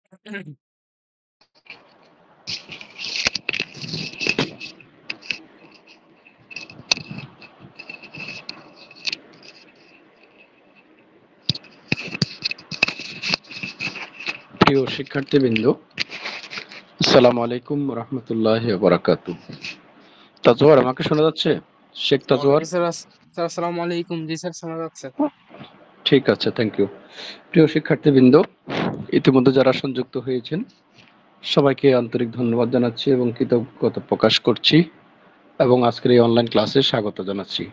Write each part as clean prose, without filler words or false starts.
প্রিয় শিক্ষার্থীবৃন্দ, আসসালামু আলাইকুম রহমতুল্লাহি ওয়া বারাকাতুহু। তাজওয়ার, আমাকে শোনা যাচ্ছে? শেখ তাজওয়ার? স্যার স্যার আসসালামু আলাইকুম। জি স্যার, শোনা যাচ্ছে। ঠিক আছে, থ্যাংক ইউ। প্রিয় শিক্ষার্থীবৃন্দ, ইতিমধ্যে যারা সংযুক্ত হয়েছেন সবাইকে আন্তরিক ধন্যবাদ জানাচ্ছি এবং কৃতজ্ঞতা প্রকাশ করছি এবং আজকের এই অনলাইন ক্লাসে স্বাগত জানাচ্ছি।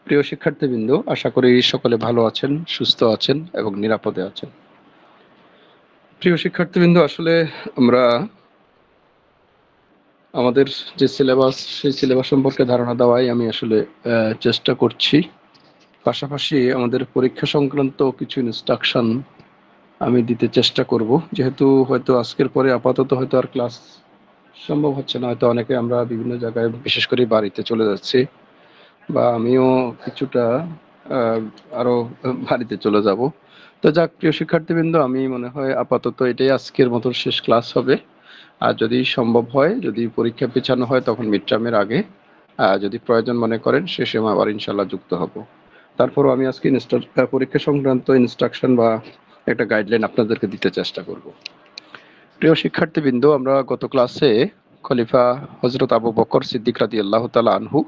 প্রিয় শিক্ষার্থীবৃন্দ, আশা করি সকলে ভালো আছেন, সুস্থ আছেন এবং নিরাপদে আছেন। প্রিয় শিক্ষার্থীবৃন্দ, আসলে আমরা আমাদের যে সিলেবাস, সেই সিলেবাস সম্পর্কে ধারণা দেওয়াই আমি আসলে চেষ্টা করছি। পাশাপাশি আমাদের পরীক্ষা সংক্রান্ত কিছু ইনস্ট্রাকশন আমি দিতে চেষ্টা করব, যেহেতু হয়তো আজকের পরে আপাতত হয়তো আর ক্লাস সম্ভব হচ্ছে না। হয়তো অনেকে আমরা বিভিন্ন জায়গায়, বিশেষ করে বাড়িতে চলে যাচ্ছি, বা আমিও কিছুটা আরো বাড়িতে চলে যাব। তো যাক, প্রিয় শিক্ষার্থীবৃন্দ, আমি মনে হয় আপাতত এটাই আজকের মতো শেষ ক্লাস হবে। আর যদি সম্ভব হয়, যদি পরীক্ষা পেছানো হয়, তখন মিড টার্মের আগে যদি প্রয়োজন মনে করেন সে সময় আবার ইনশাল্লাহ যুক্ত হব। তারপরও আমি আজকে পরীক্ষা সংক্রান্ত ইনস্ট্রাকশন বা একটা গাইডলাইন আপনাদেরকে দিতে চেষ্টা করব। প্রিয় শিক্ষার্থীবৃন্দ, আমরা গত ক্লাসে খলিফা হজরত আবু বকর সিদ্দিক রাদিয়াল্লাহু তাআলা আনহু,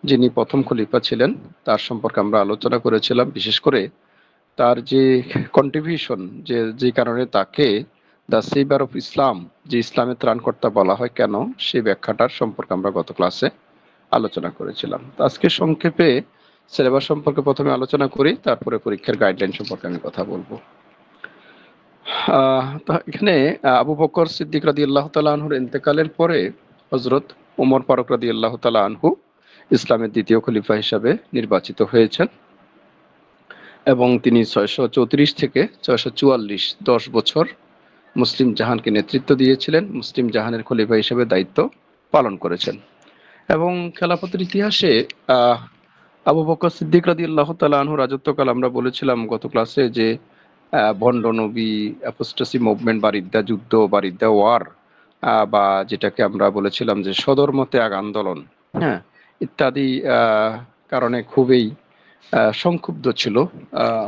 যিনি প্রথম খলিফা ছিলেন, তার সম্পর্কে আমরা আলোচনা করেছিলাম। বিশেষ করে তার যে কন্ট্রিবিউশন, যে কারণে তাকে দ্য সেভার অফ ইসলাম, যে ইসলামের ত্রাণকর্তা বলা হয় কেন, সেই ব্যাখ্যাটার সম্পর্কে আমরা গত ক্লাসে আলোচনা করেছিলাম। তো আজকে সংক্ষেপে সিলেবাস সম্পর্কে প্রথমে আলোচনা করি, তারপরে পরীক্ষার গাইডলাইন সম্পর্কে আমি কথা বলবো। তো এখানে আবু বকর সিদ্দিক রাদিয়াল্লাহু তাআলা আনহুর ইন্তেকালের পরে হযরত ওমর ফারুক রাদিয়াল্লাহু তাআলা আনহু ইসলামের দ্বিতীয় খলিফা হিসাবে নির্বাচিত হয়েছেন এবং তিনি 634 থেকে 644, 10 বছর মুসলিম জাহানকে নেতৃত্ব দিয়েছিলেন, মুসলিম জাহানের খলিফা হিসেবে দায়িত্ব পালন করেছেন। এবং খেলাফতের ইতিহাসে আহ আবু বকর সিদ্দিক রাদিয়াল্লাহু তাআলা আনহু রাজত্বকাল, আমরা বলেছিলাম গত ক্লাসে যে ভণ্ড নবী, অ্যাপোস্টাসি মুভমেন্ট বা রিদ্দা যুদ্ধ বা রিদ্দা ওয়ার, বা যেটাকে আমরা বলেছিলাম যে সদর্ম ত্যাগ আন্দোলন, হ্যাঁ, ইত্যাদি কারণে খুবই সংক্ষুব্ধ ছিল, আহ,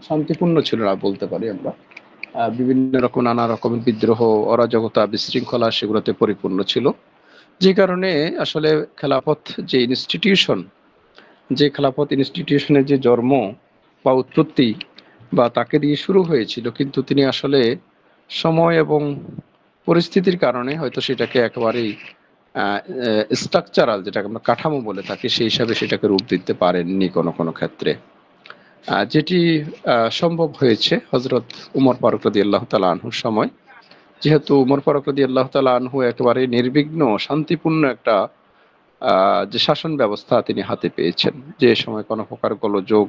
শান্তিপূর্ণ ছিল না বলতে পারি আমরা। বিভিন্ন রকম নানা রকমের বিদ্রোহ, অরাজকতা, বিশৃঙ্খলা সেগুলোতে পরিপূর্ণ ছিল। যে কারণে আসলে খেলাফত যে ইনস্টিটিউশন, যে খেলাফত ইনস্টিটিউশনের যে জন্ম বা উৎপত্তি বা তাকে দিয়ে শুরু হয়েছিল, কিন্তু তিনি আসলে সময় এবং পরিস্থিতির কারণে হয়তো সেটাকে একেবারেই স্ট্রাকচারাল, যেটাকে আমরা কাঠামো বলে থাকি, সেই হিসাবে সেটাকে রূপ দিতে পারেননি কোনো কোনো ক্ষেত্রে। যেটি সম্ভব হয়েছে হজরত উমর ফারুক রাদিয়াল্লাহু তাআলা আনহুর সময়, যেহেতু উমর ফারুক রাদিয়াল্লাহু তাআলা আনহু একেবারে নির্বিঘ্ন শান্তিপূর্ণ একটা যে শাসন ব্যবস্থা তিনি হাতে পেয়েছেন, যে সময় কোনো প্রকার গোলযোগ,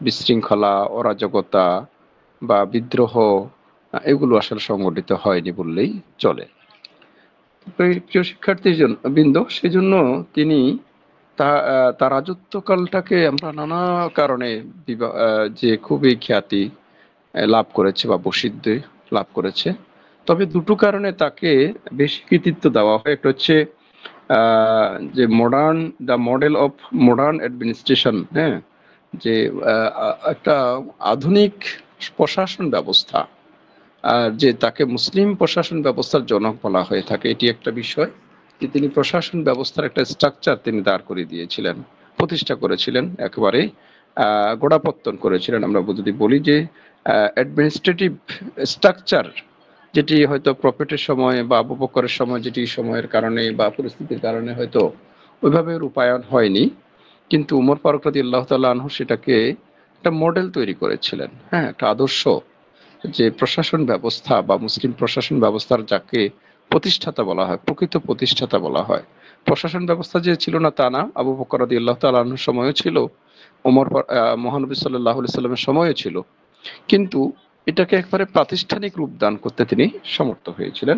বিশৃঙ্খলা, অরাজকতা বা বিদ্রোহ এগুলো আসলে সংগঠিত হয়নি বললেই চলে। প্রিয় শিক্ষার্থী বৃন্দ, সেজন্য তিনি তার রাজত্বকালটাকে আমরা নানা কারণে যে খুবই খ্যাতি লাভ করেছে বা প্রসিদ্ধি লাভ করেছে। তবে দুটো কারণে তাকে বেশি কৃতিত্ব দেওয়া হয়। একটা হচ্ছে যে the model of modern administration, হ্যাঁ, যে একটা আধুনিক প্রশাসন ব্যবস্থা, আর যে তাকে মুসলিম প্রশাসন ব্যবস্থার জনক বলা হয়ে থাকে, এটি একটা বিষয় যে তিনি প্রশাসন ব্যবস্থার একটা স্ট্রাকচার তিনি দাঁড় করে দিয়েছিলেন, প্রতিষ্ঠা করেছিলেন, একেবারে গোড়াপত্তন করেছিলেন। আমরা যদি বলি যে অ্যাডমিনিস্ট্রেটিভ স্ট্রাকচার, যেটি হয়তো প্রফেটের সময় বা আবু বকরের সময়, যেটি সময়ের কারণে বা পরিস্থিতির কারণে হয়তো ওইভাবে রূপায়ণ হয়নি, কিন্তু উমর ফারুক রাদিয়াল্লাহু তাআলা আনহু সেটাকে একটা মডেল তৈরি করেছিলেন, হ্যাঁ, একটা আদর্শ যে প্রশাসন ব্যবস্থা বা মুসলিম প্রশাসন ব্যবস্থার, যাকে প্রতিষ্ঠাতা বলা হয়, প্রকৃত প্রতিষ্ঠাতা বলা হয়। প্রশাসন ব্যবস্থা যে ছিল না তা না, আবু বকর রাদিয়াল্লাহু তাআলা আনহুর সময়ও ছিল, মহানবী সাল্লাল্লাহু আলাইহি সাল্লামের সময়ও ছিল, কিন্তু এটাকে একবারে প্রাতিষ্ঠানিক রূপ দান করতে তিনি সমর্থ হয়েছিলেন।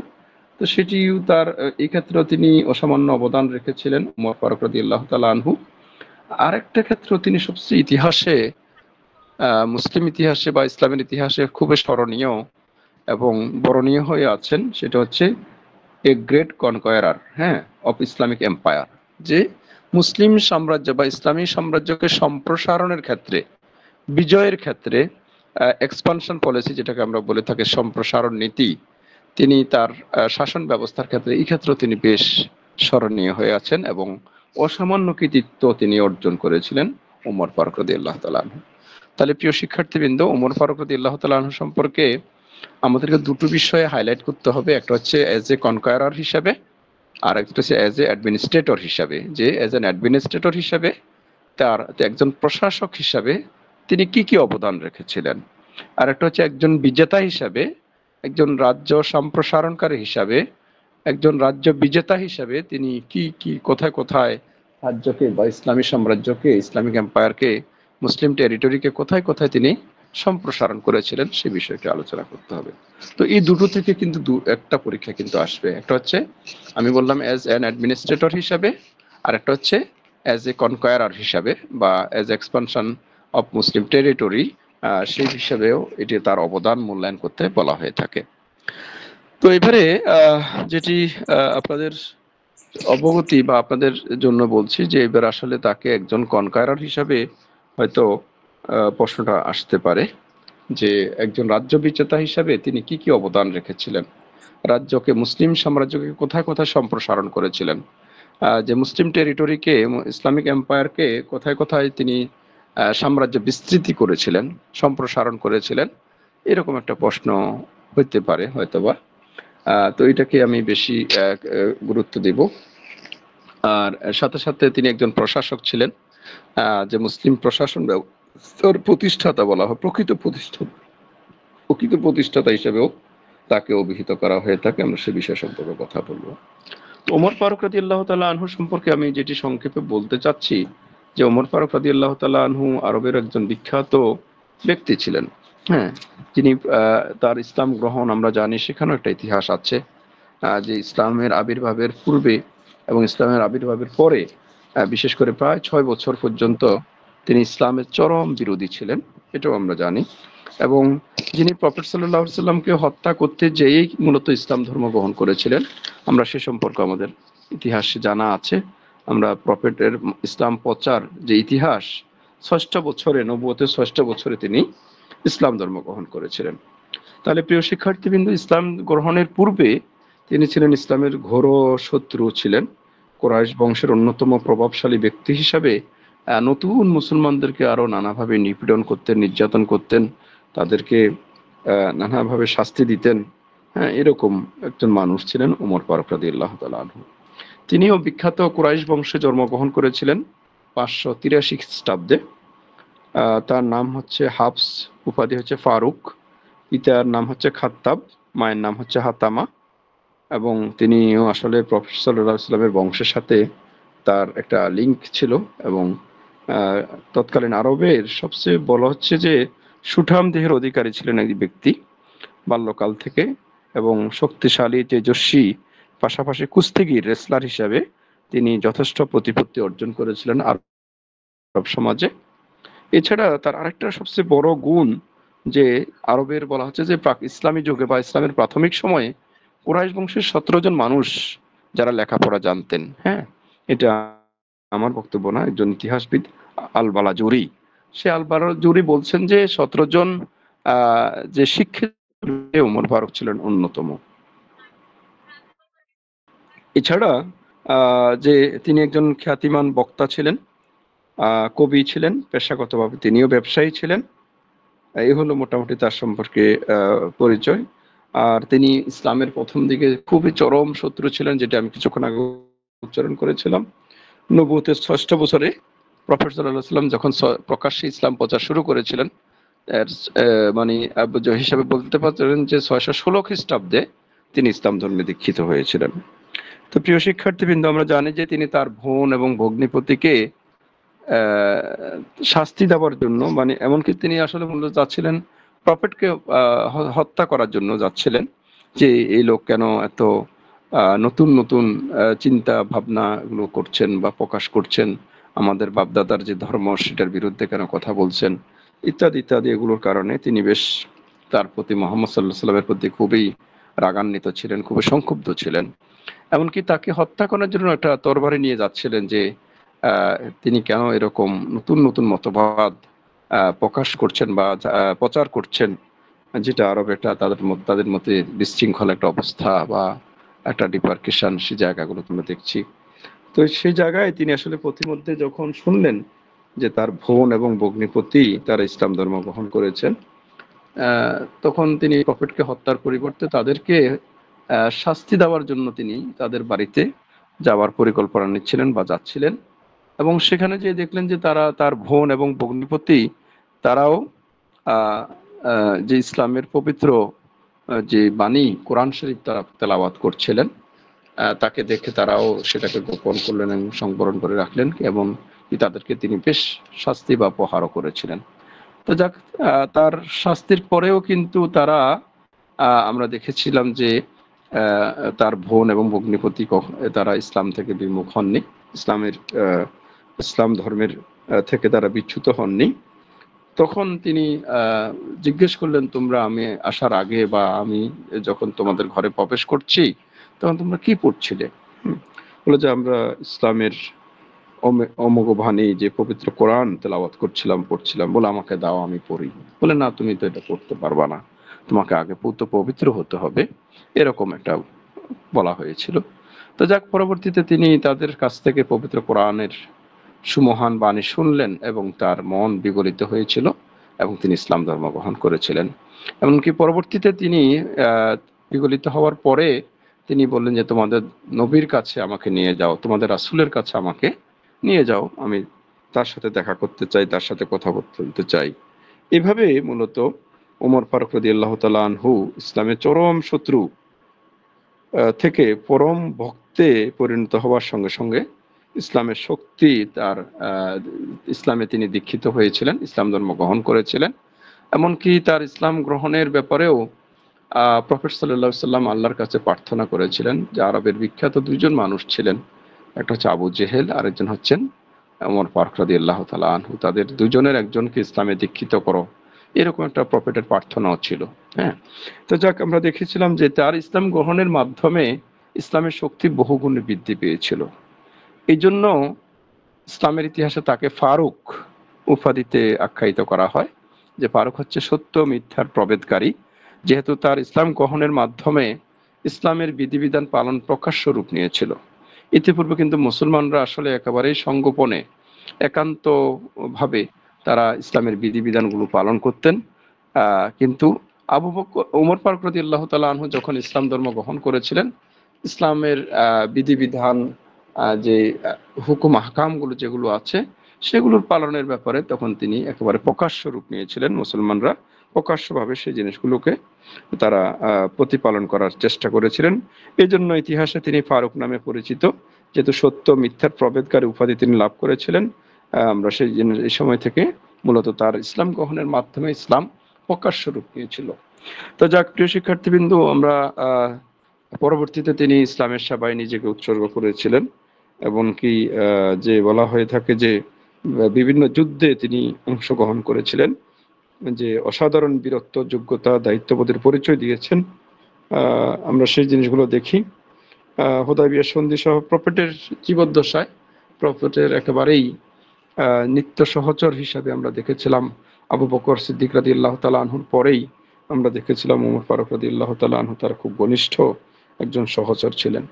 তো সেটিও তার এই ক্ষেত্রেও তিনি অসামান্য অবদান রেখেছিলেন, উমর ফারুক রাদিয়াল্লাহু তাআলা আনহু। আরেকটা ক্ষেত্রে তিনি সবচেয়ে ইতিহাসে, মুসলিম ইতিহাসে বা ইসলামের ইতিহাসে খুবই স্মরণীয় এবং বরণীয় হয়ে আছেন, সেটা হচ্ছে এ গ্রেট কনকয়ারার, হ্যাঁ, অফ ইসলামিক এম্পায়ার, যে মুসলিম সাম্রাজ্য বা ইসলামী সাম্রাজ্যকে সম্প্রসারণের ক্ষেত্রে, বিজয়ের ক্ষেত্রে, এক্সপানশন পলিসি যেটাকে আমরা বলে থাকি, সম্প্রসারণ নীতি, তিনি তার শাসন ব্যবস্থার ক্ষেত্রে, এই ক্ষেত্রেও তিনি বেশ স্মরণীয় হয়ে আছেন এবং অসামান্য কৃতিত্ব তিনি অর্জন করেছিলেন ওমর ফারুক রাদিয়াল্লাহু তাআলা আনহু। তাহলে প্রিয় শিক্ষার্থীবৃন্দ, ওমর ফারুক রাদিয়াল্লাহু তাআলা আনহু সম্পর্কে আমাদেরকে দুটো বিষয়ে হাইলাইট করতে হবে। একটা হচ্ছে অ্যাজ এ কনকয়ারার হিসাবে, আর একটা হচ্ছে অ্যাজ এ অ্যাডমিনিস্ট্রেটর হিসাবে, যে অ্যাজ এন অ্যাডমিনিস্ট্রেটর হিসাবে, তার একজন প্রশাসক হিসাবে তিনি কি কি অবদান রেখেছিলেন। আর একটা হচ্ছে একজন বিজেতা হিসাবে, একজন রাজ্য সম্প্রসারণকারী হিসাবে, একজন রাজ্য বিজেতা হিসাবে তিনি কি কি কোথায় কোথায় রাজ্যকে বা ইসলামী সাম্রাজ্যকে, ইসলামিক এম্পায়ারকে, মুসলিম টেরিটরিকে কোথায় কোথায় তিনি সম্প্রসারণ করেছিলেন, সে বিষয়টি আলোচনা করতে হবে। তো এই দুটো থেকে কিন্তু একটা পরীক্ষা কিন্তু আসবে। একটা হচ্ছে আমি বললাম অ্যাজ অ্যান অ্যাডমিনিস্ট্রেটর হিসাবে, আর একটা হচ্ছে অ্যাজ এ কনকয়ারার হিসাবে বা as expansion of Muslim territory, সেই হিসাবেও এটি তার অবদান মূল্যায়ন করতে বলা হয়ে থাকে। তো এবারে যেটি আপনাদের অবগতি বা আপনাদের জন্য বলছি, যে এবার আসলে তাকে একজন কনকারার হিসাবে হয়তো প্রশ্নটা আসতে পারে, যে একজন রাজ্য বিজেতা হিসাবে তিনি কি কি অবদান রেখেছিলেন, রাজ্যকে, মুসলিম সাম্রাজ্যকে কোথায় কোথায় সম্প্রসারণ করেছিলেন, যে মুসলিম টেরিটরিকে, ইসলামিক এম্পায়ারকে কোথায় কোথায় তিনি সাম্রাজ্য বিস্তৃতি করেছিলেন, সম্প্রসারণ করেছিলেন, এরকম একটা প্রশ্ন হইতে পারে হয়তোবা। তো এটাকে আমি বেশি গুরুত্ব দেব। আর সাথে সাথে তিনি একজন প্রশাসক ছিলেন, যে মুসলিম প্রশাসন ব্যবস্থার প্রতিষ্ঠাতা বলা হয়, প্রকৃত প্রতিষ্ঠাতা হিসেবেও তাকে অভিহিত করা হয়ে থাকে। আমরা সে বিষয় সম্পর্কে কথা বলবো। ওমর ফারুক রাদিয়াল্লাহু তাআলা আনহু সম্পর্কে আমি যেটি সংক্ষেপে বলতে চাচ্ছি, যে ওমর ফারুক রাদিয়াল্লাহু তাআলা আনহু আরবের একজন বিখ্যাত ব্যক্তি ছিলেন। হ্যাঁ, যিনি তার ইসলাম গ্রহণ, আমরা জানি সেখানেও একটা ইতিহাস আছে, যে ইসলামের আবির্ভাবের পূর্বে এবং ইসলামের আবির্ভাবের পরে বিশেষ করে প্রায় 6 বছর পর্যন্ত তিনি ইসলামের চরম বিরোধী ছিলেন, এটাও আমরা জানি। এবং যিনি প্রফেট সাল্লাল্লাহু আলাইহি সাল্লামকে হত্যা করতে যেয়েই মূলত ইসলাম ধর্ম গ্রহণ করেছিলেন, আমরা সে সম্পর্কে আমাদের ইতিহাসে জানা আছে। আমরা প্রফেটের ইসলাম প্রচার যে ইতিহাস, 6টা বছরে, নবুয়তের 6টা বছরে তিনি ইসলাম ধর্ম গ্রহণ করেছিলেন। তাহলে প্রিয় শিক্ষার্থীবৃন্দ, ইসলাম গ্রহণের পূর্বে তিনি ছিলেন ইসলামের ঘোর শত্রু ছিলেন। কুরাইশ বংশের অন্যতম প্রভাবশালী ব্যক্তি হিসাবে নতুন মুসলমানদেরকে আরো নানাভাবে নিপীড়ন করতেন, নির্যাতন করতেন, তাদেরকে নানাভাবে শাস্তি দিতেন। হ্যাঁ, এরকম একজন মানুষ ছিলেন ওমর ফারুক রাদিয়াল্লাহু তাআলা আনহু। তিনিও বিখ্যাত কুরাইশ বংশে জন্মগ্রহণ করেছিলেন 583 খ্রিস্টাব্দে। তার নাম হচ্ছে হাফস, উপাধি হচ্ছে ফারুক, পিতার নাম হচ্ছে খাত্তাব, মায়ের নাম হচ্ছে হাতামা। এবং তিনিও আসলে প্রফেট সাল্লাল্লাহু আলাইহি ওয়াসাল্লামের বংশের সাথে তার একটা লিঙ্ক ছিল। এবং তৎকালীন আরবের সবচেয়ে বলা হচ্ছে যে সুঠাম দেহের অধিকারী ছিলেন এই ব্যক্তি বাল্যকাল থেকে, এবং শক্তিশালী, তেজস্বী, পাশাপাশি কুস্তিগীর রেসলার হিসাবে তিনি যথেষ্ট প্রতিপত্তি অর্জন করেছিলেন আরব সমাজে। এছাড়া তার আরেকটা সবচেয়ে বড় গুণ, যে আরবের বলা হচ্ছে যে ইসলামী যুগে বা ইসলামের প্রাথমিক সময়ে কুরাইশ বংশের 17 জন মানুষ যারা লেখাপড়া জানতেন। হ্যাঁ, এটা আমার বক্তব্য না, একজন ইতিহাসবিদ আল বালাজুরি, সে আল বালাজুরি বলছেন যে 17 জন যে শিক্ষিত, ওমর ফারুক ছিলেন অন্যতম। এছাড়া যে তিনি একজন খ্যাতিমান বক্তা ছিলেন, কবি ছিলেন, পেশাগতভাবে তিনিও ব্যবসায়ী ছিলেন। এই হলো মোটামুটি তার সম্পর্কে পরিচয়। আর তিনি ইসলামের প্রথম দিকে খুবই চরম শত্রু ছিলেন, যেটা আমি কিছুক্ষণ আগে উচ্চারণ করেছিলাম। নবুয়তের 6ষ্ঠ বছরে প্রফেট সাল্লাল্লাহু আলাইহি ওয়াসাল্লাম যখন প্রকাশ্যে ইসলাম প্রচার শুরু করেছিলেন, এর মানে হিসাবে বলতে পারেন যে 616 খ্রিস্টাব্দে তিনি ইসলাম ধর্মে দীক্ষিত হয়েছিলেন। তো প্রিয় শিক্ষার্থীবৃন্দ, আমরা জানি যে তিনি তার বোন এবং ভগ্নিপতিকে শাস্তি দেওয়ার জন্য, মানে এমনকি তিনি আসলে মূলত যাচ্ছিলেন প্রফেটকে হত্যা করার জন্য যাচ্ছিলেন, যে এই লোক কেন এত নতুন নতুন চিন্তা ভাবনা গুলো করছেন বা প্রকাশ করছেন, আমাদের বাপদাদার যে ধর্ম সেটার বিরুদ্ধে কেন কথা বলছেন, ইত্যাদি ইত্যাদি, এগুলোর কারণে তিনি বেশ তার প্রতি মোহাম্মদ সাল্লাল্লাহু আলাইহি ওয়াসাল্লামের প্রতি খুবই রাগান্বিত ছিলেন, খুবই সংক্ষুব্ধ ছিলেন। এমনকি তাকে হত্যা করার জন্য একটা তরবারি নিয়ে যাচ্ছিলেন যে আহ, তিনি কেন এরকম নতুন নতুন মতবাদ প্রকাশ করছেন বা প্রচার করছেন, যেটা আরব একটা তাদের মধ্যে বিশৃঙ্খল একটা অবস্থা বা একটা ডিপার্কেশন, সেই জায়গাগুলো আমরা দেখছি। তো সেই জায়গায় তিনি আসলে প্রতিমধ্যে যখন শুনলেন যে তার বোন এবং ভগ্নিপতি তারা ইসলাম ধর্ম গ্রহণ করেছেন, তখন তিনি প্রফেটকে হত্যার পরিবর্তে তাদেরকে শাস্তি দেওয়ার জন্য তিনি তাদের বাড়িতে যাওয়ার পরিকল্পনা নিচ্ছিলেন বা যাচ্ছিলেন। এবং সেখানে যে দেখলেন যে তারা তার বোন এবং ভগ্নিপতি তারাও আহ, যে ইসলামের পবিত্র যে বাণী কোরআন শরীফ তারা তেলাওয়াত করছিলেন, তাকে দেখে তারাও সেটাকে গোপন করলেন এবং সংবরণ করে রাখলেন, এবং তাদেরকে তিনি বেশ শাস্তি বা প্রহারও করেছিলেন। তো যাক, তার শাস্তির পরেও কিন্তু তারা আমরা দেখেছিলাম যে আহ, তার বোন এবং ভগ্নিপতি তারা ইসলাম থেকে বিমুখ হননি, ইসলামের ইসলাম ধর্মের থেকে তারা বিচ্যুত হননি। তখন তিনি জিজ্ঞেস করলেন, তোমরা আমি আসার আগে বা আমি যখন তোমাদের ঘরে প্রবেশ করছি তখন তোমরা কি পড়ছিলে? বলে যে আমরা ইসলামের অমোঘ বাণী যে পবিত্র কোরআন তেলাওয়াত পড়ছিলাম। বলে আমাকে দাও, আমি পড়ি। বলে না, তুমি তো এটা পড়তে পারবা না, তোমাকে আগে পবিত্র হতে হবে, এরকম একটা বলা হয়েছিল। তো যাক, পরবর্তীতে তিনি তাদের কাছ থেকে পবিত্র কোরআনের সুমহান বাণী শুনলেন এবং তার মন বিগলিত হয়েছিল এবং তিনি ইসলাম ধর্ম গ্রহণ করেছিলেন। এমনকি পরবর্তীতে তিনি বিগলিত হওয়ার পরে তিনি বললেন যে তোমাদের নবীর কাছে আমাকে নিয়ে যাও, তোমাদের রাসূলের কাছে আমাকে নিয়ে যাও, আমি তার সাথে দেখা করতে চাই, তার সাথে কথা বলতে চাই। এভাবে মূলত ওমর ফারুক রাদিয়াল্লাহু তাআলা আনহু ইসলামের চরম শত্রু থেকে পরম ভক্তে পরিণত হওয়ার সঙ্গে সঙ্গে ইসলামের শক্তি তার ইসলামে তিনি দীক্ষিত হয়েছিলেন, ইসলাম ধর্ম গ্রহণ করেছিলেন। এমনকি তার ইসলাম গ্রহণের ব্যাপারেও প্রফেট সাল্লাল্লাহু আলাইহি সাল্লাম আল্লাহর কাছে প্রার্থনা করেছিলেন যে আরবের বিখ্যাত দুইজন মানুষ ছিলেন, একটা হচ্ছে আবু জেহেল, আরেকজন হচ্ছেন ওমর ফারুক রাদিয়াল্লাহু তাআলা আনহু, তাদের দুজনের একজনকে ইসলামে দীক্ষিত করো, এরকম একটা প্রফেটের প্রার্থনাও ছিল। হ্যাঁ, তো যাক, আমরা দেখেছিলাম যে তার ইসলাম গ্রহণের মাধ্যমে ইসলামের শক্তি বহুগুণে বৃদ্ধি পেয়েছিল। এই জন্য ইসলামের ইতিহাসে তাকে ফারুক উপাধিতে আখ্যায়িত করা হয়, যে ফারুক হচ্ছে সত্য মিথ্যার প্রভেদকারী। যেহেতু তার ইসলাম গ্রহণের মাধ্যমে ইসলামের বিধিবিধান পালন প্রকাশ্য রূপ নিয়েছিল। ইতিপূর্বে কিন্তু মুসলমানরা আসলে একেবারেই সংগোপনে একান্ত ভাবে তারা ইসলামের বিধিবিধানগুলো পালন করতেন। কিন্তু আবু বকর ওমর ফারুক রাদিয়াল্লাহু তাআলা আনহু যখন ইসলাম ধর্ম গ্রহণ করেছিলেন, ইসলামের বিধিবিধান, যে হুকুম আহকামগুলো যেগুলো আছে সেগুলোর পালনের ব্যাপারে তখন তিনি একেবারে প্রকাশ্য রূপ নিয়েছিলেন। মুসলমানরা প্রকাশ্যভাবে সেই জিনিসগুলোকে তারা প্রতিপালন করার চেষ্টা করেছিলেন। এই জন্য ইতিহাসে তিনি ফারুক নামে পরিচিত, যেহেতু সত্য মিথ্যার প্রভেদকারী উপাধি তিনি লাভ করেছিলেন। আমরা এই সময় থেকে মূলত তার ইসলাম গ্রহণের মাধ্যমে ইসলাম প্রকাশ্য রূপ নিয়েছিল। তো যাক, প্রিয় শিক্ষার্থীবৃন্দু, আমরা পরবর্তীতে তিনি ইসলামের সেবায় নিজেকে উৎসর্গ করেছিলেন, এবং কি যে বলা হয়ে থাকে যে বিভিন্ন যুদ্ধে তিনি অংশগ্রহণ করেছিলেন, যে অসাধারণ বীরত্ব, যোগ্যতা, দায়িত্ববোধের পরিচয় দিয়েছেন। আমরা সেই জিনিসগুলো দেখি। হুদায়বিয়া সন্ধি সহ প্রফেটের জীবদ্দশায় প্রফেটের একেবারেই নিত্য সহচর হিসাবে আমরা দেখেছিলাম আবু বকর সিদ্দিক রাদিয়াল্লাহু তাআলা আনহুর পরেই আমরা দেখেছিলাম ওমর ফারুক রাদিয়াল্লাহু তাআলা আনহু তার খুব ঘনিষ্ঠ একজন সহচর ছিলেন।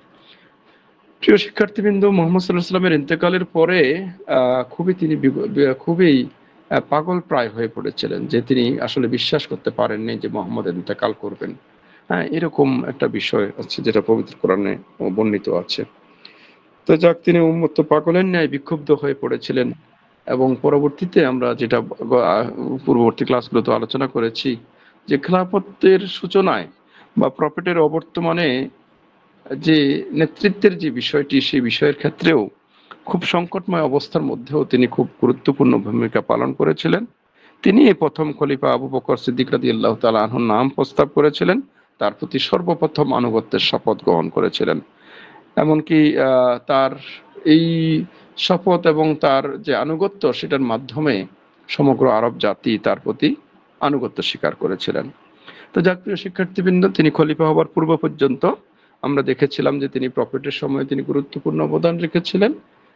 প্রিয় শিক্ষার্থীবৃন্দ, মুহাম্মদ সাল্লাল্লাহু আলাইহি ওয়াসাল্লামের ইন্তেকালের পরে তিনি খুবই পাগল প্রায় হয়ে পড়েছিলেন, যে তিনি আসলে বিশ্বাস করতে পারেননি যে মুহাম্মদ ইন্তেকাল করবেন। হ্যাঁ, এরকম একটা বিষয় আছে যেটা পবিত্র কোরআনে বর্ণিত আছে। তো যাক, তিনি উন্মত্ত পাগলের ন্যায় বিক্ষুব্ধ হয়ে পড়েছিলেন, এবং পরবর্তীতে আমরা যেটা পূর্ববর্তী ক্লাসগুলোতে আলোচনা করেছি, যে খেলাফতের সূচনায় বা প্রফেটের অবর্তমানে যে নেতৃত্বের যে বিষয়টি, সেই বিষয়ের ক্ষেত্রেও খুব সংকটময় অবস্থার মধ্যেও তিনি খুব গুরুত্বপূর্ণ ভূমিকা পালন করেছিলেন। তিনি প্রথম খলিফা আবু বকর সিদ্দিক রাদিয়াল্লাহু তাআলা আনহুর নাম প্রস্তাব করেছিলেন, তার প্রতি সর্বপ্রথম আনুগত্যের শপথ গ্রহণ করেছিলেন। এমনকি তার এই শপথ এবং তার যে আনুগত্য, সেটার মাধ্যমে সমগ্র আরব জাতি তার প্রতি আনুগত্য স্বীকার করেছিলেন। তো যাক প্রিয় শিক্ষার্থীবৃন্দ, তিনি খলিফা হবার পূর্ব পর্যন্ত আমরা দেখেছিলাম যে তিনি প্রফেটের সময় তিনি গুরুত্বপূর্ণ অবদান রেখেছিলেন।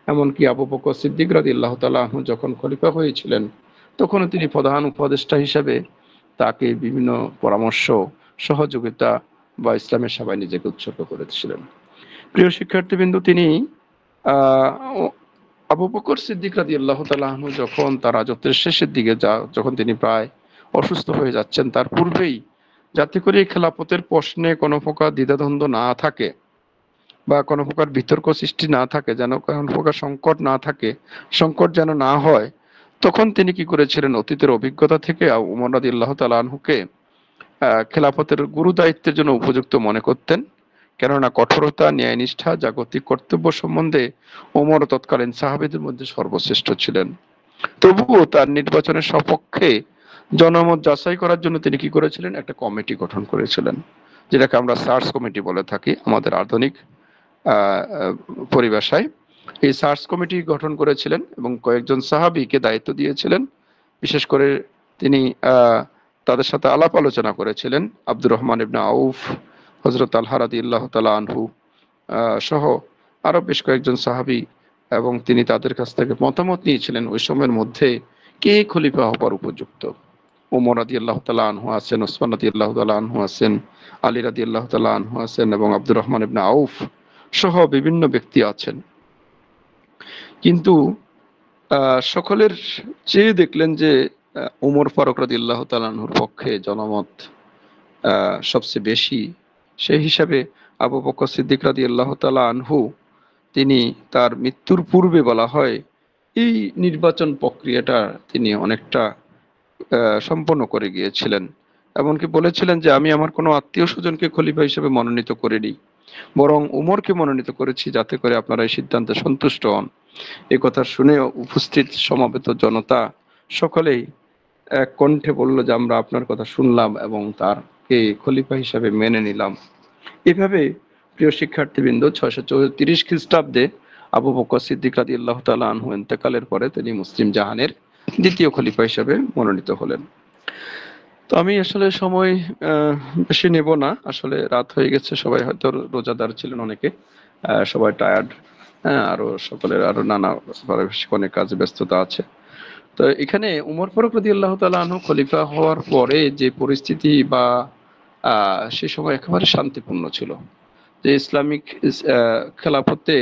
এমনকি আবু বকর সিদ্দিক রাদিয়াল্লাহু তাআলা আনহু যখন খলিফা হয়েছিলেন তখনও তিনি প্রধান উপদেষ্টা হিসেবে তাকে বিভিন্ন পরামর্শ, সহযোগিতা বা ইসলামের সেবায় নিজেকে উৎসর্গ করেছিলেন। প্রিয় শিক্ষার্থীবৃন্দ, তিনি আহ আবু বকর সিদ্দিক রাদিয়াল্লাহু তাআলা আনহু যখন তার রাজত্বের শেষের দিকে যখন তিনি প্রায় অসুস্থ হয়ে যাচ্ছেন, তার পূর্বেই যাতে করে খেলাফতের প্রশ্নে কোনো প্রকার দ্বিধাদ্বন্দ্ব না থাকে বা কোনো প্রকার বিতর্ক সৃষ্টি না থাকে, যেন কোনো প্রকার সংকট না থাকে, সংকট যেন না হয়, তখন তিনি কি করেছিলেন, অতীতের অভিজ্ঞতা থেকে উমর রাদিয়াল্লাহু তাআলা আনহুকে খেলাফতের গুরু দায়িত্বের জন্য উপযুক্ত মনে করতেন। কেননা কঠোরতা, ন্যায়নিষ্ঠা, জাগতিক কর্তব্য সম্বন্ধে ওমর তৎকালীন সাহাবীদের মধ্যে সর্বশ্রেষ্ঠ ছিলেন। তবুও তার নির্বাচনের সপক্ষে জনমত যাচাই করার জন্য তিনি কি করেছিলেন, একটা কমিটি গঠন করেছিলেন, যেটাকে আমরা সার্চ কমিটি বলে থাকি আমাদের আধুনিক পরিভাষায়। এই সার্চ কমিটি গঠন করেছিলেন এবং কয়েকজন সাহাবীকে দায়িত্ব দিয়েছিলেন। বিশেষ করে তিনি তাদের সাথে আলাপ আলোচনা করেছিলেন। আব্দুর রহমান ইবনে আউফ, হযরত আলহা রাদিয়াল্লাহু তাআলা আনহু সহ আরো বেশ কয়েকজন সাহাবী, এবং তিনি তাদের কাছ থেকে মতামত নিয়েছিলেন ওই সময়ের মধ্যে কে খলিফা হবার উপযুক্ত। ওমর রাদিয়াল্লাহু তাআলা আনহু আছেন, ওসমান রাদিয়াল্লাহু তাআলা আনহু আছেন, আলী রাদিয়াল্লাহু তাআলা আনহু আছেন এবং আব্দুর রহমান ইবনে আউফ সহ বিভিন্ন ব্যক্তি আছেন। কিন্তু সকলের চেয়ে দেখলেন যে ওমর ফারুক রাদিয়াল্লাহু তাআলা আনহুর পক্ষে জনমত সবচেয়ে বেশি। সেই হিসাবে আবু বকর সিদ্দিক রাদিয়াল্লাহু তাআলা আনহু তিনি তার মৃত্যুর পূর্বে বলা হয় এই নির্বাচন প্রক্রিয়াটা তিনি অনেকটা সম্পন্ন করে গিয়েছিলেন। এমনকি বলেছিলেন যে আমি আমার কোনো আত্মীয় স্বজনকে খলিফা হিসেবে মনোনীত করিনি, বরং উমরকে মনোনীত করেছি যাতে করে আপনারা এই সিদ্ধান্তে সন্তুষ্ট হন। এই কথা শুনে উপস্থিত সমবেত জনতা সকলেই এক কণ্ঠে বলল যে আমরা আপনার কথা শুনলাম এবং তারকে খলিফা হিসাবে মেনে নিলাম। এভাবে প্রিয় শিক্ষার্থীবৃন্দ 634 খ্রিস্টাব্দে আবু বকর সিদ্দিক রাদিয়াল্লাহু তাআলা আনহু ইন্তেকালের পরে তিনি মুসলিম জাহানের দ্বিতীয় খলিফা হিসাবে মনোনীত হলেন। তো আমি আসলে সময় বেশি নেব না, আসলে রাত হয়ে গেছে, সবাই হয়তো রোজাদার ছিলেন অনেকে, সবাই টায়ার্ড, হ্যাঁ, আরো সকলের আরো নানা পারিপার্শ্বিক অনেক কাজে ব্যস্ততা আছে। তো এখানে উমর ফারুক রাদিয়াল্লাহু তাআলা আনহু খলিফা হওয়ার পরে যে পরিস্থিতি বা সে সময় একেবারে শান্তিপূর্ণ ছিল, যে ইসলামিক খেলাফতে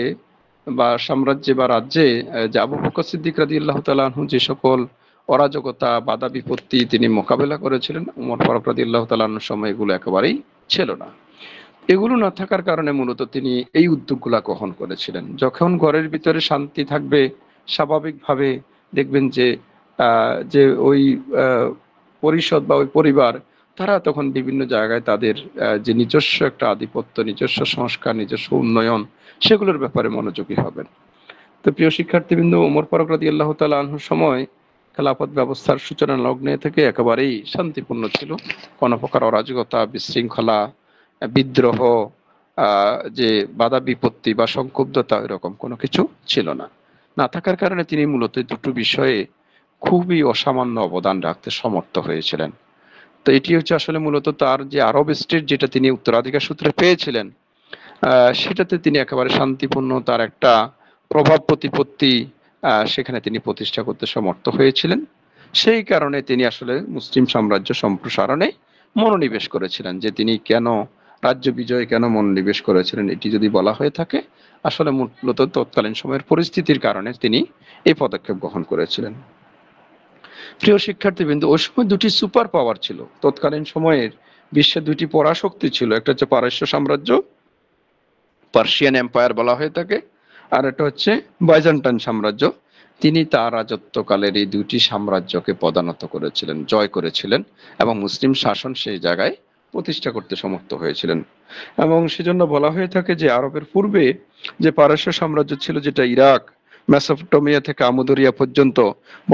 বা সাম্রাজ্যে বা রাজ্যে যে আবু বকর সিদ্দিক রাদিয়াল্লাহু তাআলা আনহু যে সকল অরাজকতা, বাধা বিপত্তি তিনি মোকাবেলা করেছিলেন, উমর ফারুক রাদিয়াল্লাহু তাআলা আনহুর সময় এগুলো একেবারেই ছিল না। এগুলো না থাকার কারণে মূলত তিনি এই উদ্যোগগুলা গ্রহণ করেছিলেন। যখন ঘরের ভিতরে শান্তি থাকবে, স্বাভাবিকভাবে দেখবেন যে যে ওই পরিষদ বা ওই পরিবার তারা তখন বিভিন্ন জায়গায় তাদের যে নিজস্ব একটা আধিপত্য, নিজস্ব সংস্কার, নিজস্ব উন্নয়ন, সেগুলোর ব্যাপারে মনোযোগী হবেন। তো প্রিয় শিক্ষার্থীবৃন্দ, ওমর ফারুক রাদিয়াল্লাহু তাআলা আনহুর সময় খেলাফত ব্যবস্থার সূচনা লগ্নে থেকে একেবারেই শান্তিপূর্ণ ছিল। কোনো প্রকার অরাজকতা, বিশৃঙ্খলা, বিদ্রোহ, যে বাধা বিপত্তি বা সংক্ষুব্ধতা এরকম কোনো কিছু ছিল না। না থাকার কারণে তিনি মূলত দুটো বিষয়ে খুবই অসামান্য অবদান রাখতে সমর্থ হয়েছিলেন। তো এটি হচ্ছে আসলে মূলত তার যে আরব স্টেট যেটা তিনি উত্তরাধিকার সূত্রে পেয়েছিলেন, সেটাতে তিনি একেবারে শান্তিপূর্ণ তার একটা প্রভাব প্রতিপত্তি সেখানে তিনি প্রতিষ্ঠা করতে সমর্থ হয়েছিলেন। সেই কারণে তিনি আসলে মুসলিম সাম্রাজ্য সম্প্রসারণে মনোনিবেশ করেছিলেন। যে তিনি কেন রাজ্য বিজয়ে কেন মনোনিবেশ করেছিলেন এটি যদি বলা হয়ে থাকে, আসলে মূলত তৎকালীন সময়ের পরিস্থিতির কারণে তিনি এই পদক্ষেপ গ্রহণ করেছিলেন। প্রিয় শিক্ষার্থীবৃন্দ, ওই সময় দুটি সুপার পাওয়ার ছিল তৎকালীন সময়ের বিশ্বে, দুটি পরাশক্তি ছিল। একটা হচ্ছে পারস্য সাম্রাজ্য, পার্সিয়ান এম্পায়ার বলা হয়ে থাকে, আর একটা হচ্ছে বাইজেন্টাইন সাম্রাজ্য। তিনি তার রাজত্বকালের এই দুটি সাম্রাজ্যকে পদানত করেছিলেন, জয় করেছিলেন এবং মুসলিম শাসন সেই জায়গায় প্রতিষ্ঠা করতে সমর্থ হয়েছিলেন। এবং সেজন্য বলা হয়ে থাকে যে আরবের পূর্বে যে পারস্য সাম্রাজ্য ছিল, যেটা ইরাক, মেসোপটেমিয়া থেকে আমুদরিয়া পর্যন্ত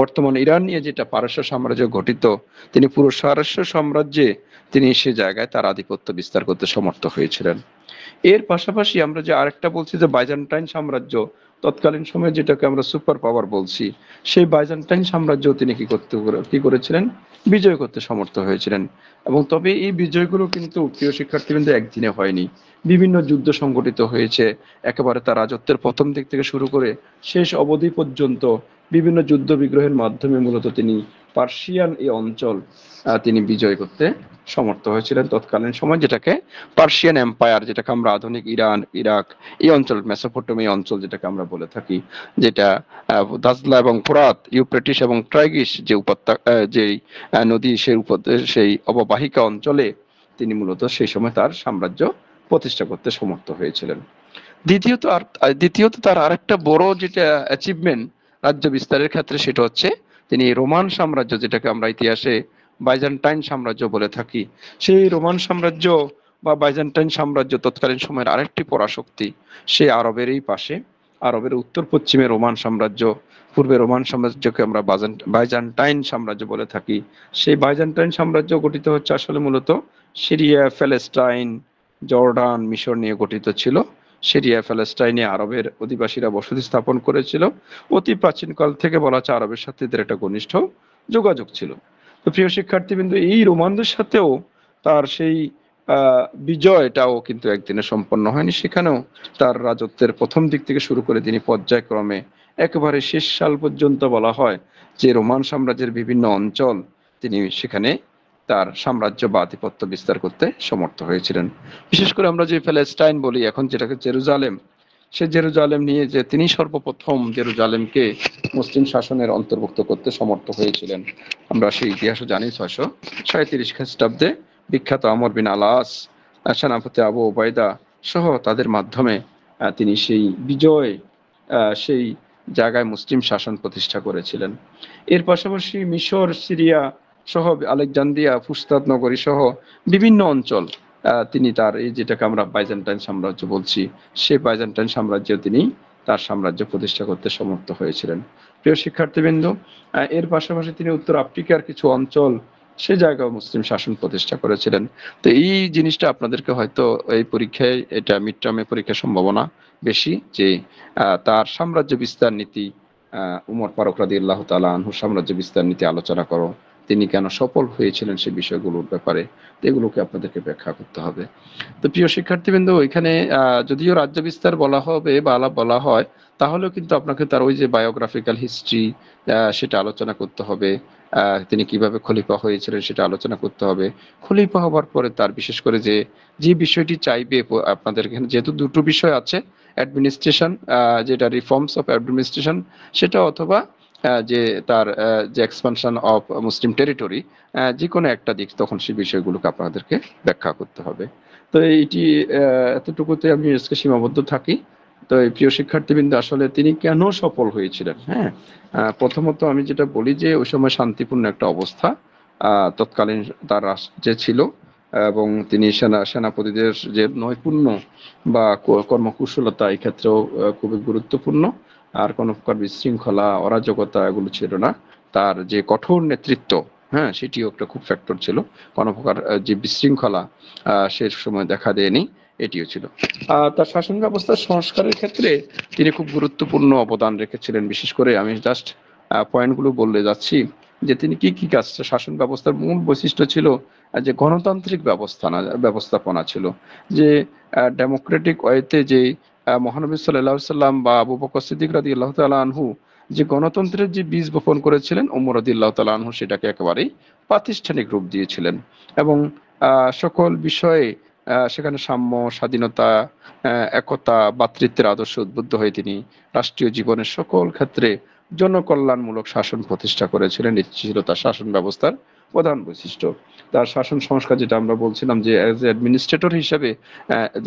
বর্তমান ইরান নিয়ে যেটা পারস্য সাম্রাজ্য গঠিত, তিনি পুরো পারস্য সাম্রাজ্যে তিনি সে জায়গায় তার আধিপত্য বিস্তার করতে সমর্থ হয়েছিলেন। এর পাশাপাশি আমরা যে আরেকটা বলছি যে বাইজেন্টাইন সাম্রাজ্য, তৎকালীন সময়ে যেটাকে আমরা সুপার পাওয়ার বলছি, সেই বাইজেন্টাইন সাম্রাজ্য তিনি কি করেছিলেন, বিজয় করতে সমর্থ হয়েছিলেন। এবং তবে এই বিজয়গুলো কিন্তু প্রিয় শিক্ষার্থীবৃন্দ একদিনে হয়নি, বিভিন্ন যুদ্ধ সংগঠিত হয়েছে। একেবারে তার রাজত্বের প্রথম দিক থেকে শুরু করে শেষ অবধি পর্যন্ত বিভিন্ন যুদ্ধ বিগ্রহের মাধ্যমে মূলত তিনি পার্সিয়ান এই অঞ্চল তিনি বিজয় করতে সমর্থ হয়েছিলেন তৎকালীন সময়, যেটাকে পার্সিয়ান এম্পায়ার, যেটাকে আমরা আধুনিক ইরান, ইরাক এই অঞ্চল, মেসোপটেমিয়া অঞ্চল যেটাকে আমরা বলে থাকি, যেটা দাজলা এবং ফোরাত, ইউফ্রেটিস এবং ট্রাইগ্রিস যে উপত্যকা, যেই নদী, সেই অববাহিকা অঞ্চলে তিনি মূলত সেই সময় তার সাম্রাজ্য প্রতিষ্ঠা করতে সমর্থ হয়েছিলেন। দ্বিতীয়ত তার আরেকটা বড় যেটা অ্যাচিভমেন্ট রাজ্য বিস্তারের ক্ষেত্রে, সেটা হচ্ছে তিনি রোমান সাম্রাজ্য, যেটাকে আমরা ইতিহাসে বাইজেন্টাইন সাম্রাজ্য বলে থাকি, সেই রোমান সাম্রাজ্য বা বাইজেন্টাইন সাম্রাজ্য তৎকালীন সময়ের আরেকটি পরাশক্তি। সে আরবের এই পাশে, আরবের উত্তর পশ্চিমে রোমান সাম্রাজ্য, পূর্বে রোমান সাম্রাজ্যকে আমরা বাইজেন্টাইন সাম্রাজ্য বলে থাকি। সেই বাইজেন্টাইন সাম্রাজ্য গঠিত হচ্ছে আসলে মূলত সিরিয়া, প্যালেস্টাইন, জর্ডান, মিশর নিয়ে গঠিত ছিল। সিরিয়া, প্যালেস্টাইনে আরবের অধিবাসীরা বসতি স্থাপন করেছিল। অতি প্রাচীনকাল থেকে বলা হচ্ছে আরবের সাথে এদের একটা ঘনিষ্ঠ যোগাযোগ ছিল। তো প্রিয় শিক্ষার্থীবৃন্দ, এই রোমানদের সাথেও তার সেই বিজয়টাও কিন্তু একদিনে সম্পন্ন হয়নি। সেখানেও তার রাজত্বের প্রথম দিক থেকে শুরু করে তিনি পর্যায়ক্রমে একেবারে শেষ সাল পর্যন্ত বলা হয় যে রোমান সাম্রাজ্যের বিভিন্ন অঞ্চল তিনি সেখানে তার সাম্রাজ্য বা আধিপত্য বিস্তার করতে সমর্থ হয়েছিলেন। বিশেষ করে আমরা যে প্যালেস্টাইন বলি এখন, যেটাকে জেরুজালেম, সে জেরুজালেম নিয়ে যে তিনি সর্বপ্রথম জেরুজালেমকে মুসলিম শাসনের অন্তর্ভুক্ত করতে সমর্থ হয়েছিলেন, আমরা সেই ইতিহাসও জানি। 637 খ্রিস্টাব্দে বিখ্যাত আমর বিন আলাস, সেনাপতি আবু ওবায়দা সহ তাদের মাধ্যমে তিনি সেই বিজয়, সেই জায়গায় মুসলিম শাসন প্রতিষ্ঠা করেছিলেন। এর পাশাপাশি মিশর, সিরিয়া সহ আলেকজান্দ্রিয়া, ফুস্তাদ নগরী সহ বিভিন্ন অঞ্চল তিনি তার এই যেটাকে আমরা বাইজেন্টাইন সাম্রাজ্য বলছি, সেই বাইজেন্টাইন সাম্রাজ্যে তিনি তার সাম্রাজ্য প্রতিষ্ঠা করতে সমর্থ হয়েছিলেন। প্রিয় শিক্ষার্থীবৃন্দ, এর পাশাপাশি তিনি উত্তর আফ্রিকার কিছু অঞ্চল, সে জায়গায় মুসলিম শাসন প্রতিষ্ঠা করেছিলেন। তো এই জিনিসটা আপনাদেরকে হয়তো এই পরীক্ষায়, এটা মিড টার্মে পরীক্ষার সম্ভাবনা বেশি, যে তার সাম্রাজ্য বিস্তার নীতি, উমর ফারুক রাদিয়াল্লাহু তাআলা আনহু সাম্রাজ্য বিস্তার নীতি আলোচনা করো, তিনি কেন সফল হয়েছিলেন সে বিষয়গুলোর ব্যাপারে, এগুলোকে আপনাদেরকে ব্যাখ্যা করতে হবে। তো প্রিয় শিক্ষার্থীবৃন্দ, এখানে যদিও রাজ্য বিস্তার বলা হবে বা বলা হয়, তাহলেও কিন্তু আপনাকে তার ওই যে বায়োগ্রাফিক্যাল হিস্ট্রি সেটা আলোচনা করতে হবে। তিনি কিভাবে খলিফা হয়েছিলেন সেটা আলোচনা করতে হবে। খলিফা হবার পরে তার বিশেষ করে যে যে বিষয়টি চাইবে আপনাদের এখানে, যেহেতু দুটো বিষয় আছে, অ্যাডমিনিস্ট্রেশন, যেটা রিফর্মস অফ অ্যাডমিনিস্ট্রেশন, সেটা অথবা যে তার যে এক্সপানশন অফ মুসলিম টেরিটরি, যে কোনো একটা দিক, তখন সেই বিষয়গুলোকে আপনাদেরকে ব্যাখ্যা করতে হবে। তো এইটি এতটুকুতে আমি আজকে সীমাবদ্ধ থাকি। তো এই প্রিয় শিক্ষার্থীবৃন্দ, আসলে তিনি কেন সফল হয়েছিলেন? হ্যাঁ, প্রথমত আমি যেটা বলি যে ওই সময় শান্তিপূর্ণ একটা অবস্থা তৎকালীন তার রাষ্ট্রে ছিল, এবং তিনি সেনাপতিদের যে নৈপুণ্য বা কর্মকুশলতা এই ক্ষেত্রেও খুবই গুরুত্বপূর্ণ। আর কোনো প্রকার বিশৃঙ্খলা, অরাজকতা এগুলো ছিল না। তার যে কঠোর নেতৃত্ব, হ্যাঁ, সেটিও একটা খুব ফ্যাক্টর ছিল। কোনো প্রকার যে বিশৃঙ্খলা সে সময় দেখা দেয়নি, এটিও ছিল। তার শাসন ব্যবস্থার সংস্কারের ক্ষেত্রে তিনি খুব গুরুত্বপূর্ণ অবদান রেখেছিলেন। বিশেষ করে আমি জাস্ট পয়েন্টগুলো বলে যাচ্ছি যে তিনি কি কি কাজ, শাসন ব্যবস্থার মূল বৈশিষ্ট্য ছিল যে গণতান্ত্রিক ব্যবস্থাপনা ছিল, যে ডেমোক্রেটিক ওয়েতে যে মহানবী সাল্লাল্লাহু আলাইহি সাল্লাম বা আবু বকর সিদ্দিক রাদিয়াল্লাহু তাআলা আনহু যে গণতন্ত্রের যে বীজ বপন করেছিলেন, ওমর রাদিয়াল্লাহু তাআলা আনহু সেটাকে একেবারেই প্রাতিষ্ঠানিক রূপ দিয়েছিলেন। এবং সকল বিষয়ে সেখানে সাম্য, স্বাধীনতা, একতা, ভ্রাতৃত্বের আদর্শ উদ্বুদ্ধ হয়ে তিনি রাষ্ট্রীয় জীবনের সকল ক্ষেত্রে জনকল্যাণমূলক শাসন প্রতিষ্ঠা করেছিলেন। এটি ছিল তার শাসন ব্যবস্থার প্রধান বৈশিষ্ট্য। তার শাসন সংস্কার, যেটা আমরা বলছিলাম যে অ্যাজ এ অ্যাডমিনিস্ট্রেটর হিসেবে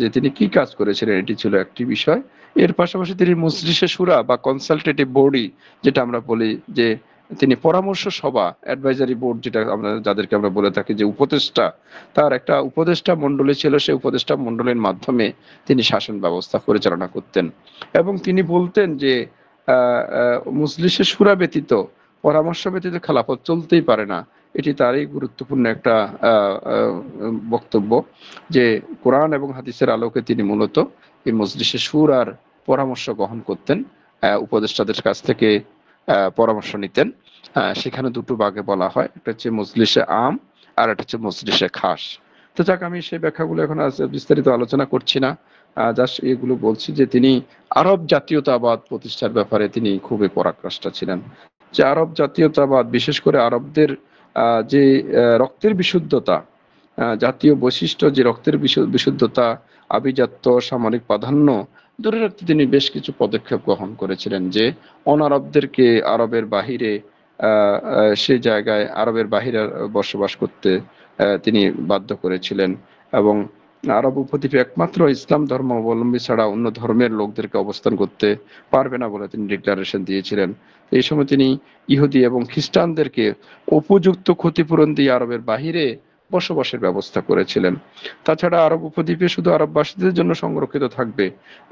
যে তিনি কি কাজ করেছিলেন, এটি ছিল একটি বিষয়। এর পাশাপাশি তিনি মজলিসে শুরা বা কনসালটেটিভ বডি, যেটা আমরা বলি যে তিনি পরামর্শ সভা, অ্যাডভাইজারি বোর্ড, যেটা আমরা যাদেরকে আমরা বলে থাকি যে উপদেষ্টা, তার একটা উপদেষ্টা মণ্ডলী ছিল। সেই উপদেষ্টা মণ্ডলীর মাধ্যমে তিনি শাসন ব্যবস্থা পরিচালনা করতেন। এবং তিনি বলতেন যে মজলিসে শুরা ব্যতীত, পরামর্শ ব্যতীত খেলাফত চলতেই পারে না। এটি তারই গুরুত্বপূর্ণ একটা বক্তব্য, যে কোরআন এবং হাদিসের আলোকে তিনি মূলত এই মজলিসে শুরার পরামর্শ গ্রহণ করতেন। উপদেষ্টাদের কাছ থেকে পরামর্শ নিতেন। সেখানে দুটো ভাগে বলা হয়, একটা হচ্ছে মজলিসে আম আর একটা হচ্ছে মজলিসে খাস। তো যাক, আমি সেই ব্যাখ্যাগুলো এখন আজ বিস্তারিত আলোচনা করছি না, জাস্ট এগুলো বলছি যে তিনি আরব জাতীয়তাবাদ প্রতিষ্ঠার ব্যাপারে তিনি খুবই পরাকাষ্ঠা ছিলেন। যে আরব জাতীয়তাবাদ, বিশেষ করে আরবদের যে রক্তের বিশুদ্ধতা, জাতীয় বৈশিষ্ট্য, যে রক্তের বিশুদ্ধতা, আভিজাত্য, সামরিক প্রাধান্য ধরে রাখতে তিনি বেশ কিছু পদক্ষেপ গ্রহণ করেছিলেন। যে অনারবদেরকে আরবের বাহিরে সে জায়গায় আরবের বাহিরে বসবাস করতে তিনি বাধ্য করেছিলেন, এবং আরব উপদ্বীপে একমাত্র ইসলাম ধর্ম অবলম্বী ছাড়া অন্য ধর্মের লোকদেরকে অবস্থান করতে পারবে না বলে তিনি ডিক্লারেশন দিয়েছিলেন। এই সময় তিনি ইহুদি এবং খ্রিস্টানদেরকে উপযুক্ত ক্ষতিপূরণ দিয়ে আরবের বাহিরে বসবাসের ব্যবস্থা করেছিলেন। তাছাড়া আরব উপদ্বীপে শুধু আরববাসীদের জন্য সংরক্ষিত থাকবে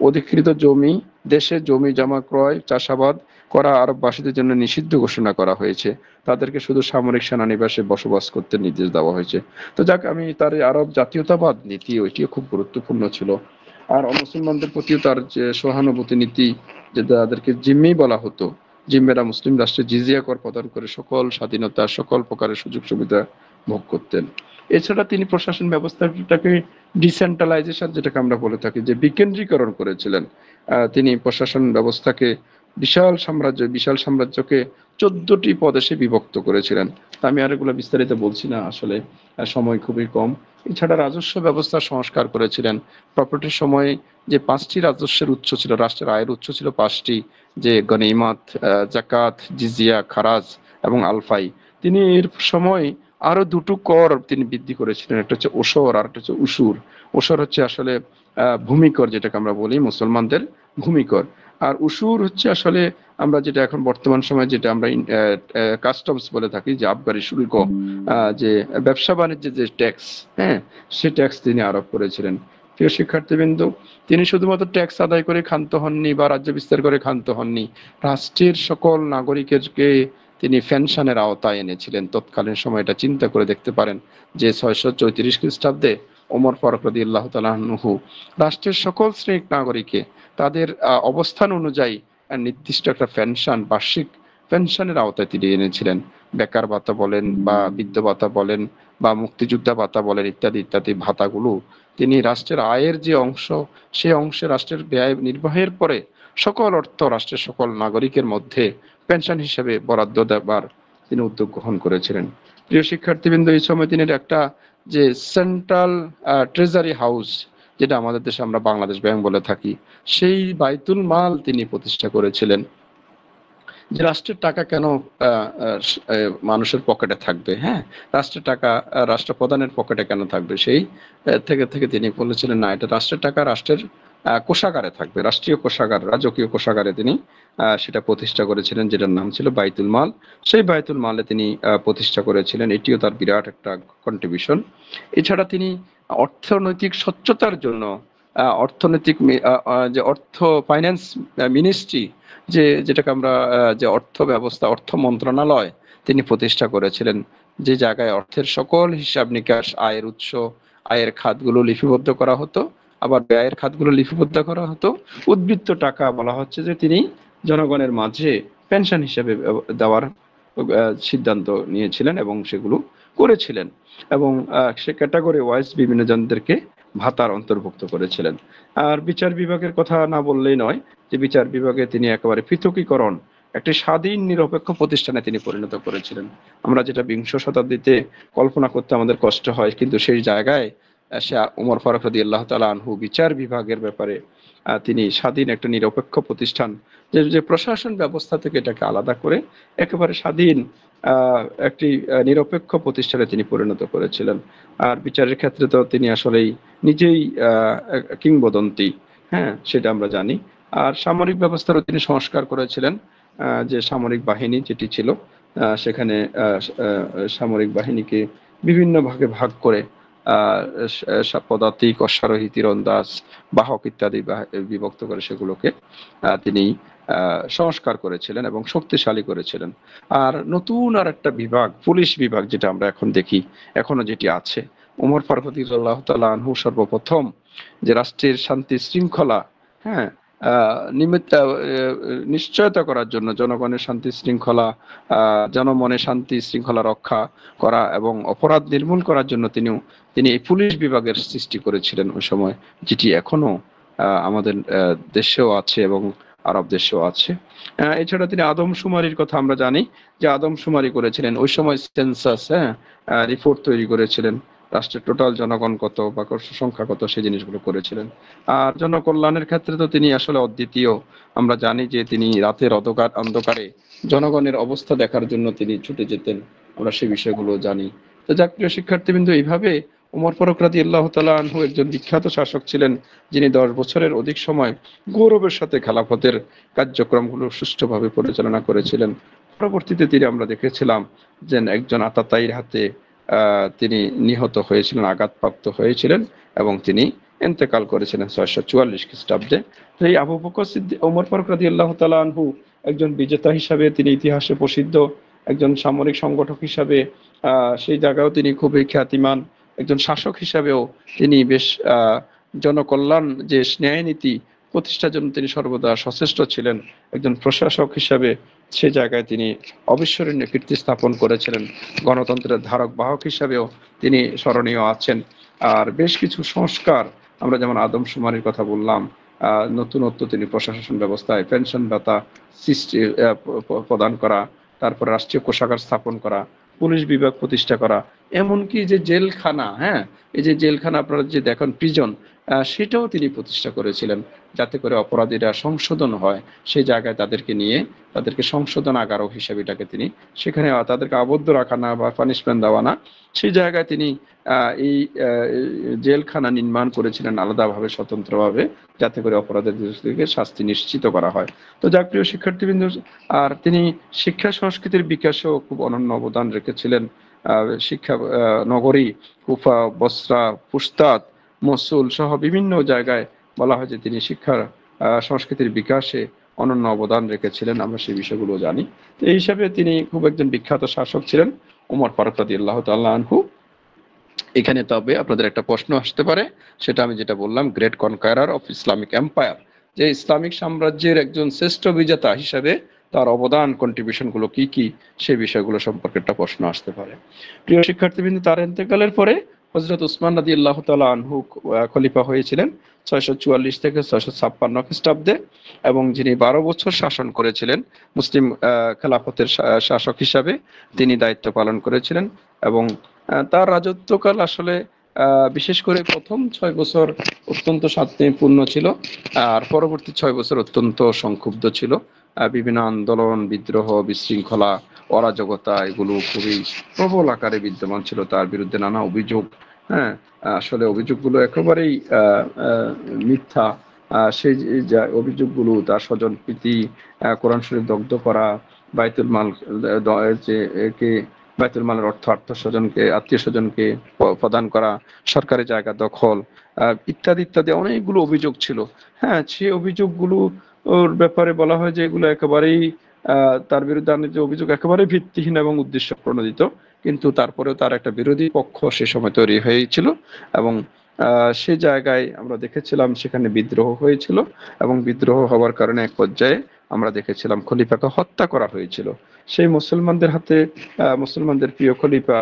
অধিকৃত জমি, দেশে জমি জমা ক্রয়, চাষাবাদ করা আরববাসীদের জন্য নিষিদ্ধ ঘোষণা করা হয়েছে। তাদেরকে শুধু সামরিক সেনানিবাসে বসবাস করতে নির্দেশ দেওয়া হয়েছে। তো যাক, আমি তার আরব জাতীয়তাবাদ নীতি, ওইটিও খুব গুরুত্বপূর্ণ ছিল। আর মুসলমানদের প্রতিও তার যে সহানুভূতি নীতি, যে তাদেরকে জিম্মি বলা হতো, জিম্মেরা মুসলিম রাষ্ট্রে জিজিয়া কর প্রদান করে সকল স্বাধীনতা, সকল প্রকারের সুযোগ সুবিধা ভোগ করতেন। এছাড়া তিনি প্রশাসন ব্যবস্থাটাকে ডিসেন্ট্রালাইজেশন, যেটাকে আমরা বলে থাকি, যে বিকেন্দ্রীকরণ করেছিলেন। তিনি প্রশাসন ব্যবস্থাকে বিশাল সাম্রাজ্যকে 14টি প্রদেশে বিভক্ত করেছিলেন। আমি আর এগুলো বিস্তারিত বলছি না, আসলে সময় খুবই কম। এছাড়া রাজস্ব ব্যবস্থা সংস্কার করেছিলেন। প্রপার্টির সময় যে 5টি রাজস্বের উৎস ছিল, রাষ্ট্রের আয়ের উৎস ছিল 5টি, যে গনিমত, জাকাত, জিজিয়া, খারাজ এবং আলফাই। তিনি এর সময় আরো দুটো কর তিনি বৃদ্ধি করেছিলেন, একটা হচ্ছে ওসর আর একটা হচ্ছে উসুর। ওসর হচ্ছে আসলে ভূমিকর, যেটাকে আমরা বলি মুসলমানদের ভূমিকর। আর উসুর হচ্ছে আসলে আমরা যেটা এখন বর্তমান সময়ে যেটা আমরা কাস্টমস বলে থাকি, যে আবগারি শুল্ক, যে ব্যবসা বাণিজ্যের যে ট্যাক্স, হ্যাঁ, সে ট্যাক্স তিনি আরোপ করেছিলেন। প্রিয় শিক্ষার্থীবৃন্দ, তিনি শুধুমাত্র ট্যাক্স আদায় করে ক্ষান্ত হননি বা রাজ্য বিস্তার করে ক্ষান্ত হননি, রাষ্ট্রের সকল নাগরিককে তিনি পেনশনের আওতায় এনেছিলেন। তৎকালীন সময়টা চিন্তা করে দেখতে পারেন, যে 634 খ্রিস্টাব্দে ওমর ফারুক রাদিয়াল্লাহু তাআলা আনহু রাষ্ট্রের সকল শ্রেণীর নাগরিককে তাদের অবস্থান অনুযায়ী নির্দিষ্ট একটা পেনশন, বার্ষিক পেনশনের আওতায় তিনি এনেছিলেন। বেকার ভাতা বলেন বা বৃদ্ধ ভাতা বলেন বা মুক্তিযোদ্ধা ভাতা বলেন, ইত্যাদি ইত্যাদি ভাতাগুলো তিনি রাষ্ট্রের আয়ের যে অংশ, সেই অংশে রাষ্ট্রের ব্যয় নির্বাহের পরে সকল অর্থ রাষ্ট্রের সকল নাগরিকের মধ্যে পেনশন হিসেবে বরাদ্দ দেবার তিনি উদ্যোগ গ্রহণ করেছিলেন। প্রিয় শিক্ষার্থীবৃন্দ, এই সময় তিনি একটা যে সেন্ট্রাল ট্রেজারি হাউস, যেটা আমাদের দেশে আমরা বাংলাদেশ ব্যাংক বলে থাকি, সেই বাইতুল মাল তিনি প্রতিষ্ঠা করেছিলেন। যে রাষ্ট্রের টাকা কেন মানুষের পকেটে থাকবে, হ্যাঁ, রাষ্ট্রের টাকা রাষ্ট্রপ্রধানের পকেটে কেন থাকবে, সেই থেকে তিনি বলেছিলেন, না, এটা রাষ্ট্রের টাকা রাষ্ট্রের কোষাগারে থাকবে, রাষ্ট্রীয় কোষাগার, রাজকীয় কোষাগারে তিনি সেটা প্রতিষ্ঠা করেছিলেন, যেটার নাম ছিল বাইতুল মাল। সেই বাইতুল মালে তিনি প্রতিষ্ঠা করেছিলেন, এটিও তার বিরাট একটা কন্ট্রিবিউশন। এছাড়া তিনি অর্থনৈতিক স্বচ্ছতার জন্য অর্থনৈতিক যে ফাইন্যান্স মিনিস্ট্রি, যেটাকে আমরা যে অর্থ ব্যবস্থা, অর্থ মন্ত্রণালয় তিনি প্রতিষ্ঠা করেছিলেন, যে জায়গায় অর্থের সকল হিসাব নিকাশ, আয়ের উৎস, আয়ের খাতগুলো লিপিবদ্ধ করা হতো, আবার ব্যয়ের খাতগুলো লিপিবদ্ধ করা হতো। উদ্বৃত্ত টাকা বলা হচ্ছে যে তিনি জনগণের মাঝে পেনশন হিসেবে দেওয়ার সিদ্ধান্ত নিয়েছিলেন এবং সেগুলো করেছিলেন, এবং সে ক্যাটাগরি ওয়াইজ বিভিন্ন জনদেরকে ভাতার অন্তর্ভুক্ত করেছিলেন। আর বিচার বিভাগের কথা না বললেই নয়, যে বিচার বিভাগে তিনি একেবারে পৃথকীকরণ, একটি স্বাধীন নিরপেক্ষ প্রতিষ্ঠানে তিনি পরিণত করেছিলেন। আমরা যেটা বিংশ শতাব্দীতে কল্পনা করতে আমাদের কষ্ট হয়, কিন্তু সেই জায়গায় সে ওমর ফারুক রাদিয়াল্লাহু তাআলা আনহু বিচার বিভাগের ব্যাপারে তিনি স্বাধীন একটা নিরপেক্ষ প্রতিষ্ঠান, যে প্রশাসন ব্যবস্থা থেকে এটাকে আলাদা করে একেবারে স্বাধীন একটি নিরপেক্ষ প্রতিষ্ঠানে তিনি পরিণত করেছিলেন। আর বিচারের ক্ষেত্রে তো তিনি আসলেই নিজেই কিংবদন্তি, হ্যাঁ, সেটা আমরা জানি। আর সামরিক ব্যবস্থারও তিনি সংস্কার করেছিলেন। যে সামরিক বাহিনী যেটি ছিল, সেখানে সামরিক বাহিনীকে বিভিন্ন ভাগে ভাগ করে পদাতিক, অশ্বারোহী, তীরন্দাজ, বাহক ইত্যাদি বিভক্ত করে সেগুলোকে তিনি সংস্কার করেছিলেন এবং শক্তিশালী করেছিলেন। আর নতুন আর একটা বিভাগ, পুলিশ বিভাগ, যেটা আমরা এখন দেখি, এখনো যেটি আছে, ওমর ফারুক রাদিয়াল্লাহু তাআলা আনহু সর্বপ্রথম যে রাষ্ট্রের শান্তি শৃঙ্খলা, হ্যাঁ, নিশ্চয়তা করার জন্য জনগণের শান্তি শৃঙ্খলা, জনমনে শান্তি শৃঙ্খলা রক্ষা করা এবং অপরাধ নির্মূল করার জন্য তিনি এই পুলিশ বিভাগের সৃষ্টি করেছিলেন ওই সময়, যেটি এখনো আমাদের দেশেও আছে এবং আরব দেশেও আছে। এছাড়া তিনি আদমশুমারির কথা আমরা জানি যে আদমশুমারি করেছিলেন ওই সময়, সেন্সাস, রিপোর্ট তৈরি করেছিলেন, রাষ্ট্রের টোটাল জনগণ কত বা সংখ্যা কত সেই জিনিসগুলো করেছিলেন। আর জনকল্যাণের ক্ষেত্রে তো তিনি আসলে অদ্বিতীয়। আমরা জানি যে তিনি রাতের অন্ধকারে জনগণের অবস্থা দেখার জন্য তিনি ছুটে যেতেন, আমরা সেই বিষয়গুলো জানি। তো যাক প্রিয় শিক্ষার্থীবৃন্দ, এইভাবে ওমর ফারুক রাদিয়াল্লাহু তাআলা আনহু একজন বিখ্যাত শাসক ছিলেন, যিনি 10 বছরের অধিক সময় গৌরবের সাথে খেলাফতের কার্যক্রমগুলো সুষ্ঠুভাবে পরিচালনা করেছিলেন। পরবর্তীতে আমরা দেখেছিলাম যে একজন আতাতায়ীর হাতে তিনি নিহত হয়েছিলেন, আঘাতপ্রাপ্ত হয়েছিলেন এবং তিনি ইন্তেকাল করেছিলেন 644 খ্রিস্টাব্দে। তো এই আবু বকর সিদ্দিক ওমর ফারুক রাদিয়াল্লাহু তাআলা আনহু একজন বিজেতা হিসাবে তিনি ইতিহাসে প্রসিদ্ধ, একজন সামরিক সংগঠক হিসাবে সেই জায়গাও তিনি খুবই খ্যাতিমান, একজন শাসক হিসাবেও তিনি বেশ জনকল্যাণ যে ন্যায় নীতি প্রতিষ্ঠার জন্য তিনি সর্বদা সচেষ্ট ছিলেন। একজন প্রশাসক হিসাবে সে জায়গায় তিনি অবিস্মরণীয় কীর্তি স্থাপন করেছিলেন। গণতন্ত্রের ধারক বাহক হিসাবেও তিনি স্মরণীয় আছেন। আর বেশ কিছু সংস্কার, আমরা যেমন আদমশুমারির কথা বললাম, নতুনত্ব তিনি প্রশাসন ব্যবস্থায় পেনশন ভাতা সৃষ্টি প্রদান করা, তারপর রাষ্ট্রীয় কোষাগার স্থাপন করা, পুলিশ বিভাগ প্রতিষ্ঠা করা, এমনকি যে জেলখানা, এই যে জেলখানা আপনারা যে দেখেন প্রিজন, সেটাও তিনি প্রতিষ্ঠা করেছিলেন, যাতে করে অপরাধীরা সংশোধন হয়। সেই জায়গায় তাদেরকে নিয়ে তাদেরকে সংশোধনাগারক হিসেবে এটাকে তিনি সেখানে তাদেরকে আবদ্ধ রাখা না বা পানিশমেন্ট দেওয়া না, সেই জায়গায় তিনি এই জেলখানা নির্মাণ করেছিলেন আলাদাভাবে, স্বতন্ত্রভাবে, যাতে করে অপরাধীদেরকে শাস্তি নিশ্চিত করা হয়। তো যাক প্রিয় শিক্ষার্থীবৃন্দ, আর তিনি শিক্ষা সংস্কৃতির বিকাশেও খুব অনন্য অবদান রেখেছিলেন। শিক্ষা নগরী কুফা, বসরা, ফুস্তাদ, মসুল সহ বিভিন্ন জায়গায় বলা হয় যে তিনি শিক্ষার সংস্কৃতির বিকাশে অনন্য অবদান রেখেছিলেন, আমরা সেই বিষয়গুলো জানি। তো এই হিসাবে তিনি খুব একজন বিখ্যাত শাসক ছিলেন ওমর ফারুক রাদিয়াল্লাহু তাআলা আনহু। এখানে তবে আপনাদের একটা প্রশ্ন আসতে পারে, সেটা আমি যেটা বললাম, গ্রেট কনকারার অফ ইসলামিক এম্পায়ার, যে ইসলামিক সাম্রাজ্যের একজন শ্রেষ্ঠ বিজেতা হিসাবে তার অবদান কন্ট্রিবিউশন গুলো কি কি, সেই বিষয়গুলো সম্পর্কে একটা প্রশ্ন আসতে পারে। প্রিয় শিক্ষার্থীবৃন্দ, তার ইন্তেকালের পরে হযরত উসমান রাদিয়াল্লাহু তাআলা আনহু খলিফা হয়েছিলেন 644 থেকে 656 খ্রিস্টাব্দে, এবং যিনি 12 বছর শাসন করেছিলেন মুসলিম খেলাফতের শাসক হিসাবে তিনি দায়িত্ব পালন করেছিলেন। এবং তার রাজত্বকাল আসলে বিশেষ করে প্রথম 6 বছর অত্যন্ত শান্তিপূর্ণ ছিল, আর পরবর্তী 6 বছর অত্যন্ত সংক্ষুব্ধ ছিল। বিভিন্ন আন্দোলন, বিদ্রোহ, বিশৃঙ্খলা, অরাজকতা এগুলো খুবই প্রবল আকারে বিদ্যমান ছিল। তার বিরুদ্ধে নানা অভিযোগ, হ্যাঁ, আসলে অভিযোগগুলো একেবারেই মিথ্যা। সেই যে অভিযোগগুলো, তার স্বজনপ্রীতি, কোরআন শরীফ দগ্ধ করা, বাইতুল মাল যে কে বাইতুল মালের অর্থ আত্মীয় স্বজনকে প্রদান করা, সরকারি জায়গা দখল, ইত্যাদি ইত্যাদি অনেকগুলো অভিযোগ ছিল। সেই অভিযোগগুলো ওর ব্যাপারে বলা হয় যে এগুলো একেবারেই তার বিরুদ্ধে আনা যে অভিযোগ একেবারেই ভিত্তিহীন এবং উদ্দেশ্য প্রণোদিত। কিন্তু তারপরেও তার একটা বিরোধী পক্ষ সে সময় তৈরি হয়েছিল, এবং সে জায়গায় আমরা দেখেছিলাম সেখানে বিদ্রোহ হয়েছিল, এবং বিদ্রোহ হওয়ার কারণে এক পর্যায়ে আমরা দেখেছিলাম খলিফাকে হত্যা করা হয়েছিল। সেই মুসলমানদের হাতে, মুসলমানদের প্রিয় খলিফা,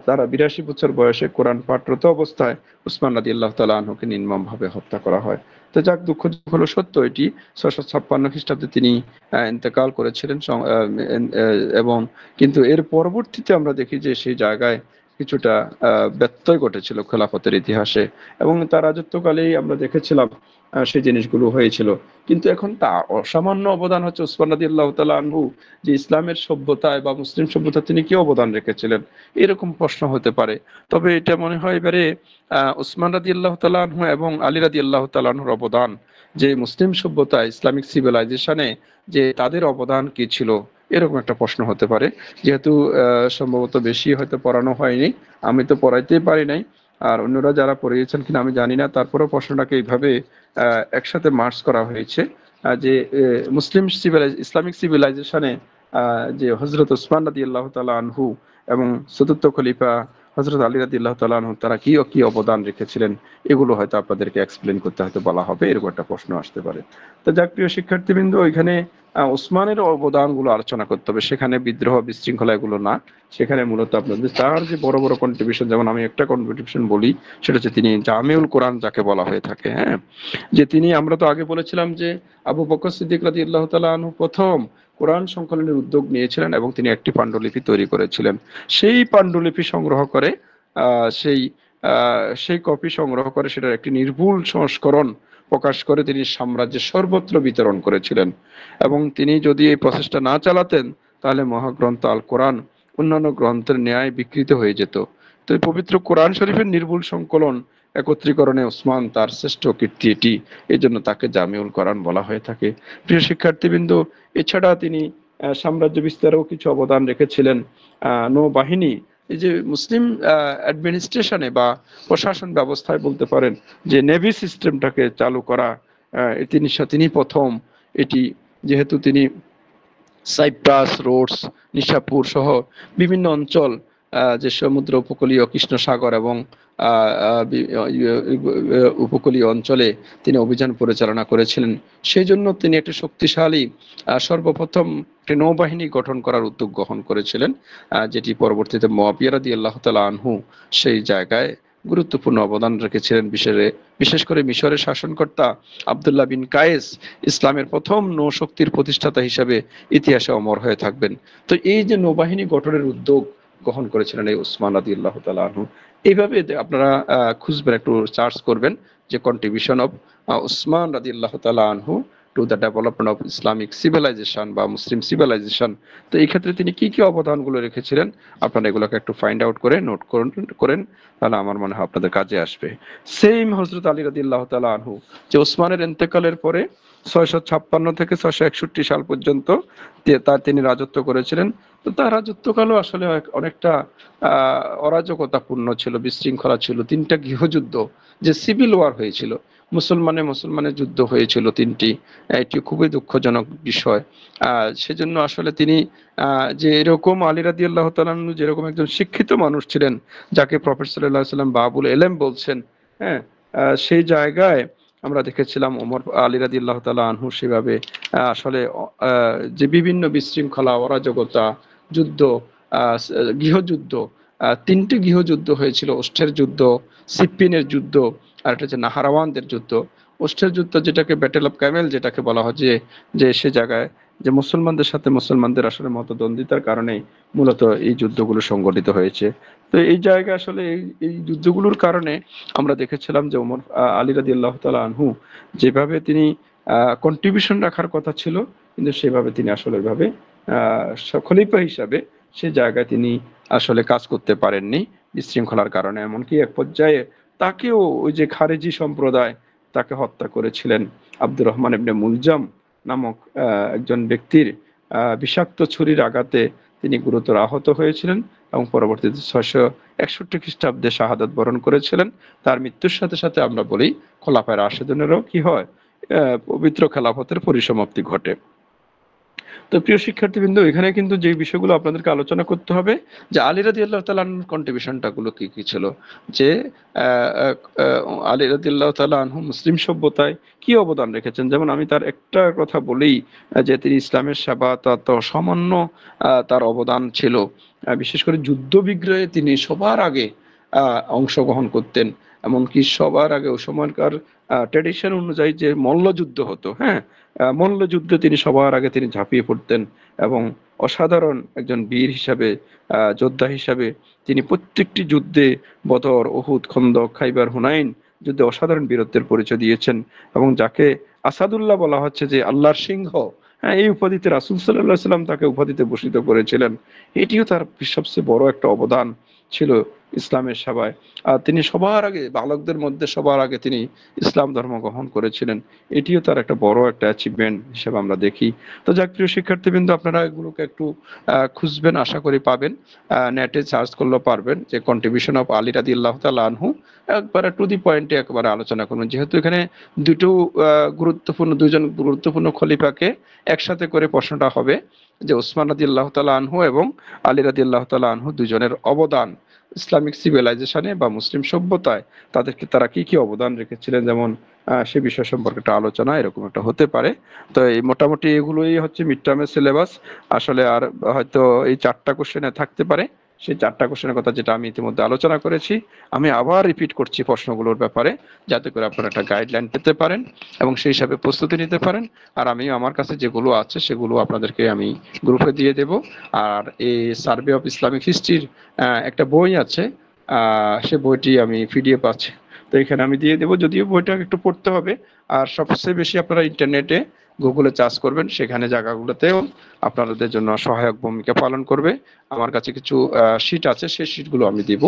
তারা 82 বছর বয়সে কোরআন পাঠরত অবস্থায় উসমান রাদিয়াল্লাহু তাআলা আনহুকে নির্মমভাবে হত্যা করা হয়। তো যাক, দুঃখজনক হলো সত্য এটি, 656 খ্রিস্টাব্দে তিনি ইন্তেকাল করেছিলেন। এবং কিন্তু এর পরবর্তীতে আমরা দেখি যে সেই জায়গায় কিছুটা ব্যত্যয় ঘটেছিল খেলাফতের ইতিহাসে, এবং তার রাজত্বকালেই আমরা দেখেছিলাম সেই জিনিসগুলো হয়েছিল। কিন্তু এখন তা অসামান্য অবদান হচ্ছে উসমান রাদিয়াল্লাহু তাআলা আনহু, যে ইসলামের সভ্যতায় বা মুসলিম সভ্যতা তিনি কি অবদান রেখেছিলেন, এরকম প্রশ্ন হতে পারে। তবে এটা মনে হয় এবারে উসমান রাদিয়াল্লাহু তাআলা আনহু এবং আলী রাদিয়াল্লাহু তাআলা আনহুর অবদান, যে মুসলিম সভ্যতা ইসলামিক সিভিলাইজেশনে যে তাদের অবদান কি ছিল, এরকম একটা প্রশ্ন হতে পারে। যেহেতু সম্ভবত বেশি হয়তো পড়ানো হয়নি, আমি তো পড়াইতেই পারি নাই, আর অন্যরা যারা পড়িয়েছেন কিনা আমি জানি না, তারপরেও প্রশ্নটাকে এইভাবে একসাথে মার্চ করা হয়েছে যে মুসলিম ইসলামিক সিভিলাইজেশনে যে হযরত উসমান রাদিয়াল্লাহু তাআলা আনহু এবং চতুর্থ খলিফা হযরত আলী রাদিয়াল্লাহু তাআলা আনহু তারা কি কি অবদান রেখেছিলেন, এগুলো হয়তো আপনাদেরকে এক্সপ্লেন করতে হয়তো বলা হবে, এরকম একটা প্রশ্ন আসতে পারে। তো যাক প্রিয় শিক্ষার্থীবৃন্দ, ওইখানে ওসমানের অবদানগুলো আলোচনা করতে হবে, সেখানে বিদ্রোহ বিশৃঙ্খলা এগুলো না। সেখানে মূলত আপনাদের তার যে বড় বড় কন্ট্রিবিউশন, যেমন আমি একটা কন্ট্রিবিউশন বলি, সেটা হচ্ছে তিনি জামিউল কোরআন যাকে বলা হয়ে থাকে, হ্যাঁ, যে তিনি, আমরা তো আগে বলেছিলাম যে আবু বকর সিদ্দিক রাদিয়াল্লাহু তাআলা আনহু প্রথম কোরআন সংকলনের উদ্যোগ নিয়েছিলেন এবং তিনি একটি পাণ্ডুলিপি তৈরি করেছিলেন। সেই পাণ্ডুলিপি সংগ্রহ করে সেই সেই কপি সংগ্রহ করে সেটার একটি নির্ভুল সংস্করণ প্রকাশ করে তিনি সাম্রাজ্যের সর্বত্র বিতরণ করেছিলেন। এবং তিনি যদি এই প্রচেষ্টা না চালাতেন, তাহলে মহাগ্রন্থ আল কোরআন অন্যান্য গ্রন্থের ন্যায় বিকৃত হয়ে যেত। তো এই পবিত্র কোরআন শরীফের নির্ভুল সংকলন একত্রীকরণে ওসমান তার শ্রেষ্ঠ কীর্তি এটি, এই জন্য তাকে জামিউল কোরআন বলা হয়ে থাকে। প্রিয় শিক্ষার্থীবৃন্দ, এছাড়া তিনি সাম্রাজ্য বিস্তারেও কিছু অবদান রেখেছিলেন। নৌবাহিনী, এই যে মুসলিম অ্যাডমিনিস্ট্রেশনে বা প্রশাসন ব্যবস্থায় বলতে পারেন যে নেভি সিস্টেমটাকে চালু করা, তিনি প্রথম এটি, যেহেতু তিনি সাইপ্রাস, রোডস, নিশাপুর সহ বিভিন্ন অঞ্চল, যে সমুদ্র উপকূলীয় কৃষ্ণ সাগর এবং উপকূলীয় অঞ্চলে তিনি অভিযান পরিচালনা করেছিলেন। সেই জন্য তিনি একটি শক্তিশালী সর্বপ্রথম একটি নৌবাহিনী গঠন করার উদ্যোগ গ্রহণ করেছিলেন, যেটি পরবর্তীতে মুআবিয়া রাদিয়াল্লাহু তাআলা আনহু সেই জায়গায় গুরুত্বপূর্ণ অবদান রেখেছিলেন। বিশেষ করে মিশরের শাসনকর্তা আবদুল্লাহ বিন কায়েস ইসলামের প্রথম নৌশক্তির প্রতিষ্ঠাতা হিসাবে ইতিহাসে অমর হয়ে থাকবেন। তো এই যে নৌবাহিনী গঠনের উদ্যোগ গ্রহণ করেছিলেন এই ওসমান রাদিয়াল্লাহু তাআলা আনহু, এইভাবে আপনারা খুঁজবেন, একটু সার্চ করবেন যে কন্ট্রিবিউশন অফ ওসমান রাদিয়াল্লাহু তাআলা আনহু to the development of Islamic civilization বা মুসলিম সিভিলাইজেশন। তো এই ক্ষেত্রে তিনি কি কি অবদানগুলো রেখেছিলেন, আপনারা এগুলোকে একটু ফাইন্ড আউট করে নোট করেন, তাহলে আমার মনে হয় আপনাদের কাজে আসবে। সেম হযরত আলী রাদিয়াল্লাহু তাআলা আনহু, যে ওসমানের ইন্তেকালের পরে 656 থেকে 661 সাল পর্যন্ত তিনি রাজত্ব করেছিলেন। তো তার রাজত্বকালও আসলে অনেকটা অরাজকতাপূর্ণ ছিল, বিশৃঙ্খলা ছিল। তিনটা গৃহযুদ্ধ, যে সিভিল ওয়ার হয়েছিল, মুসলমানের যুদ্ধ হয়েছিল তিনটি, এটি খুবই দুঃখজনক বিষয়। সেজন্য আসলে তিনি যে এরকম আলী রাদিয়াল্লাহু তাআলা আনহু যেরকম একজন শিক্ষিত মানুষ ছিলেন, যাকে প্রফেট সাল্লাল্লাহু আলাইহি ওয়াসাল্লাম বাবুল এলেম বলছেন, হ্যাঁ, সেই জায়গায় আমরা দেখেছিলাম ওমর আলী রাদিয়াল্লাহু তাআলা আনহু সেভাবে আসলে যে বিভিন্ন বিশৃঙ্খলা, অরাজকতা, যুদ্ধ, গৃহযুদ্ধ, তিনটি গৃহযুদ্ধ হয়েছিল: ওষ্ঠের যুদ্ধ, সিপ্পিনের যুদ্ধ, আর একটা হচ্ছে নাহারাওয়ানদের যুদ্ধ। ওষ্ঠের যুদ্ধ, যেটাকে ব্যাটেল অফ ক্যামেল যেটাকে বলা হয়, যে সে জায়গায় যে মুসলমানদের সাথে মুসলমানদের আসলে মতদ্বন্দ্বিতার কারণে মূলত এই যুদ্ধগুলো সংগঠিত হয়েছে। তো এই জায়গায় আসলে এই যুদ্ধগুলোর কারণে আমরা দেখেছিলাম যে ওমর আলী রাদিয়াল্লাহু তাআলা আনহু যেভাবে তিনি কন্ট্রিবিউশন রাখার কথা ছিল, কিন্তু সেভাবে তিনি আসলে এভাবে খলিফা হিসাবে সে জায়গায় তিনি আসলে কাজ করতে পারেননি বিশৃঙ্খলার কারণে। এমনকি এক পর্যায়ে তাকেও ওই যে খারেজি সম্প্রদায় তাকে হত্যা করেছিলেন। আব্দুর রহমান ইবনে মুলজাম নামক একজন ব্যক্তির বিষাক্ত ছুরির আঘাতে তিনি গুরুতর আহত হয়েছিলেন এবং পরবর্তীতে 661 খ্রিস্টাব্দে শাহাদাত বরণ করেছিলেন। তার মৃত্যুর সাথে সাথে আমরা বলি খোলাফায়ে রাশেদিনেরও কি হয়, পবিত্র খেলাফতের পরিসমাপ্তি ঘটে। তো প্রিয় শিক্ষার্থীবৃন্দ, এখানে কিন্তু যে বিষয়গুলো আপনাদেরকে আলোচনা করতে হবে, যে আলী রাদিয়াল্লাহু তাআলা আনহুর কন্ট্রিবিউশনটা গুলো কি কি ছিল, যে আলী রাদিয়াল্লাহু তাআলা আনহু মুসলিম সভ্যতায় কি অবদান রেখেছেন। যেমন আমি তার একটা কথা বলেই, যে তিনি ইসলামের সেবা তত সামান্য তার অবদান ছিল। বিশেষ করে যুদ্ধ বিগ্রহে তিনি সবার আগে অংশগ্রহণ করতেন। এমনকি সবার আগে ওই সময়কার ট্র্যাডিশন অনুযায়ী যে মল্লযুদ্ধ হতো, হ্যাঁ, মল্লযুদ্ধে তিনি সবার আগে তিনি ঝাঁপিয়ে পড়তেন এবং অসাধারণ একজন বীর হিসাবে, যোদ্ধা হিসাবে তিনি প্রত্যেকটি যুদ্ধে, বদর, উহুদ, খন্দক, খাইবার, হুনাইন যুদ্ধে অসাধারণ বীরত্বের পরিচয় দিয়েছেন। এবং যাকে আসাদুল্লাহ বলা হচ্ছে, যে আল্লাহর সিংহ, হ্যাঁ, এই উপাধিতে রাসূল সাল্লাল্লাহু আলাইহি ওয়াসাল্লাম তাকে উপাধিতে ভূষিত করেছিলেন। এটিও তার সবচেয়ে বড় একটা অবদান ছিল ইসলামের সেবায়। তিনি সবার আগে, বালকদের মধ্যে সবার আগে তিনি ইসলাম ধর্ম গ্রহণ করেছিলেন। এটিও তার একটা বড় একটা অ্যাচিভমেন্ট হিসেবে আমরা দেখি। তো যাক প্রিয় শিক্ষার্থীবৃন্দ, আপনারা এগুলোকে একটু খুঁজবেন, আশা করি পাবেন, নেটে সার্চ করলেও পারবেন, যে কন্ট্রিবিউশন অফ আলী রাদিয়াল্লাহু তাআলা আনহু, একবারে টু দি পয়েন্টে একবারে আলোচনা করবেন। যেহেতু এখানে দুজন গুরুত্বপূর্ণ খলিফাকে একসাথে করে প্রশ্নটা হবে, যে ওসমান রাদিয়াল্লাহু তাআলা আনহু এবং আলী রাদিয়াল্লাহু তাআলা আনহু দুজনের অবদান ইসলামিক সিভিলাইজেশনে বা মুসলিম সভ্যতায় তাদেরকে তারা কি কি অবদান রেখেছিলেন, যেমন সে বিষয় সম্পর্কে একটা আলোচনা এরকম একটা হতে পারে। তো এই মোটামুটি এগুলোই হচ্ছে মিড টার্মের সিলেবাস। আসলে আর হয়তো এই 4টা কোশ্চেনে থাকতে পারে। সেই 4টা কোশ্চেনের কথা যেটা আমি ইতিমধ্যে আলোচনা করেছি, আমি আবার রিপিট করছি প্রশ্নগুলোর ব্যাপারে, যাতে করে আপনারা একটা গাইডলাইন পেতে পারেন এবং সেই হিসাবে প্রস্তুতি নিতে পারেন। আর আমি আমার কাছে যেগুলো আছে সেগুলো আপনাদেরকে আমি গ্রুপে দিয়ে দেব। আর এই সার্ভে অফ ইসলামিক হিস্ট্রির একটা বই আছে, সে বইটি আমি পিডিএফ আছে, তো এখানে আমি দিয়ে দেবো। যদিও বইটা একটু পড়তে হবে, আর সবচেয়ে বেশি আপনারা ইন্টারনেটে গুগলে চার্জ করবেন, সেখানে জায়গাগুলোতেও আপনাদের জন্য সহায়ক ভূমিকা পালন করবে। আমার কাছে কিছু শিট আছে, সেই শিটগুলো আমি দিব,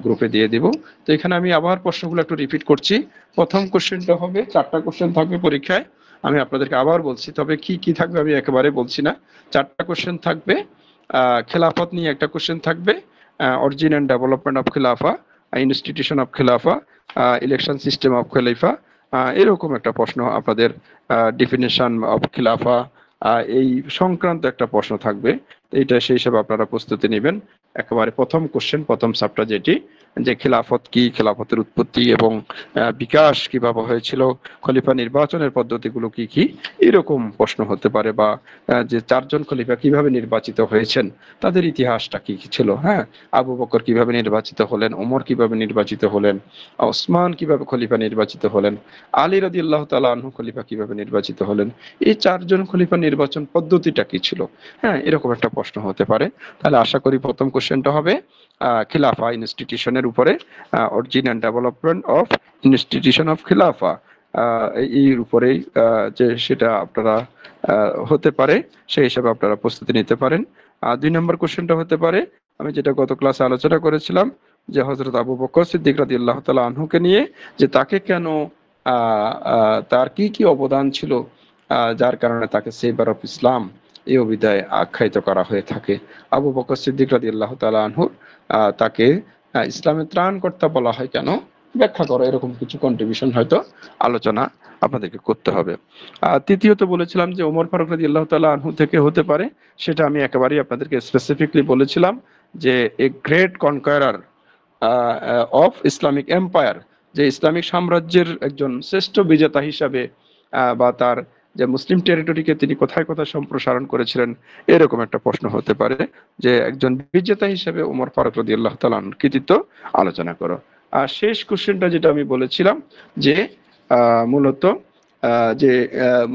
গ্রুপে দিয়ে দিব। তো এখানে আমি আবার প্রশ্নগুলো একটু রিপিট করছি। প্রথম কোশ্চেনটা হবে, 4টা কোশ্চেন থাকবে পরীক্ষায়, আমি আপনাদেরকে আবার বলছি, তবে কি কি থাকবে আমি একেবারে বলছি না। 4টা কোশ্চেন থাকবে। খেলাফত নিয়ে একটা কোশ্চেন থাকবে, অরিজিন অ্যান্ড ডেভেলপমেন্ট অফ খিলাফা, ইনস্টিটিউশন অফ খিলাফা, ইলেকশন সিস্টেম অফ খলিফা, এরকম একটা প্রশ্ন আপনাদের, ডিফিনিশন অফ খিলাফা, এই সংক্রান্ত একটা প্রশ্ন থাকবে। এইটা সেই হিসাবে আপনারা প্রস্তুতি নেবেন। একেবারে প্রথম কোশ্চেন, প্রথম চ্যাপ্টার যেটি, যে খিলাফত কি, খিলাফতের উৎপত্তি এবং বিকাশ কিভাবে হয়েছিল, খলিফা নির্বাচনের পদ্ধতিগুলো কি কি, এরকম প্রশ্ন হতে পারে। বা যে 4জন খলিফা কিভাবে নির্বাচিত হয়েছেন, তাদের ইতিহাসটা কি কি ছিল। হ্যাঁ, আবু বকর কিভাবে নির্বাচিত হলেন, ওমর কিভাবে নির্বাচিত হলেন, ওসমান কিভাবে খলিফা নির্বাচিত হলেন, আলী রাদিয়াল্লাহু তাআলা আনহু খলিফা কিভাবে নির্বাচিত হলেন, এই 4জন খলিফা নির্বাচন পদ্ধতিটা কি ছিল। হ্যাঁ, এরকম একটা প্রশ্ন হতে পারে। তাহলে আশা করি প্রথম কোশ্চেনটা হবে খিলাফা ইনস্টিটিউশনের উপরে, origin and development of institution of খিলাফা, এর উপরেই যে সেটা আপনারা হতে পারে, সেই হিসাবে আপনারা প্রস্তুতি নিতে পারেন। 2 নম্বর কোশ্চেনটা হতে পারে, আমি যেটা গত ক্লাসে আলোচনা করেছিলাম, যে হযরত আবু বকর সিদ্দিক রাদিয়াল্লাহু তাআলা আনহুকে নিয়ে, যে তাকে কেন, তার কি কি অবদান ছিল, যার কারণে তাকে সেভার অফ ইসলাম এই অভিধায় আখ্যায়িত করা হয়ে থাকে। আবু বকর সিদ্দিক রাদিয়াল্লাহু তাআলা আনহু, তাকে ইসলামের ত্রাণকর্তা বলা হয় কেন, ব্যাখ্যা করো, এরকম কিছু কন্ট্রিবিউশন হয়তো আলোচনা আপনাদেরকে করতে হবে। তৃতীয়ত বলেছিলাম যে ওমর ফারুক রাদিয়াল্লাহু তাআলা আনহু থেকে হতে পারে, সেটা আমি একেবারেই আপনাদেরকে স্পেসিফিকলি বলেছিলাম, যে a great conqueror of Islamic empire, যে ইসলামিক সাম্রাজ্যের একজন শ্রেষ্ঠ বিজেতা হিসাবে, বা তার যে মুসলিম টেরিটরিকে তিনি কোথায় কোথায় সম্প্রসারণ করেছিলেন, এরকম একটা প্রশ্ন হতে পারে, যে একজন বিজেতা হিসেবে ওমর ফারুক রাদিয়াল্লাহু তাআলা আনহুর কৃতিত্ব আলোচনা করো। আর শেষ কোশ্চেনটা যেটা আমি বলেছিলাম, যে মূলত যে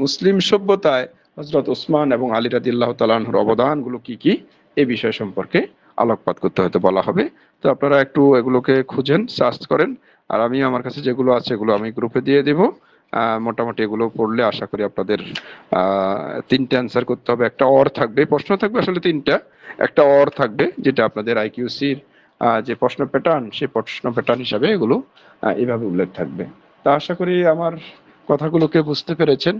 মুসলিম সভ্যতায় হযরত ওসমান এবং আলী রাদিয়াল্লাহু তাআলা আনহুর অবদানগুলো কি কি, এই বিষয় সম্পর্কে আলোকপাত করতে হয়তো বলা হবে। তো আপনারা একটু এগুলোকে খুঁজেন, সার্চ করেন। আর আমি আমার কাছে যেগুলো আছে এগুলো আমি গ্রুপে দিয়ে দেব। মোটামুটি এগুলো পড়লে আশা করি আপনাদের 3টে অ্যান্সার করতে হবে। একটা অর থাকবে, প্রশ্ন থাকবে আসলে 3টা। একটা অর থাকবে, যেটা আপনাদের আইকিউসির যে প্রশ্ন প্যাটার্ন, সেই প্রশ্ন প্যাটার্ন হিসাবে এগুলো এইভাবে উল্লেখ থাকবে। তা আশা করি আমার কথাগুলোকে বুঝতে পেরেছেন।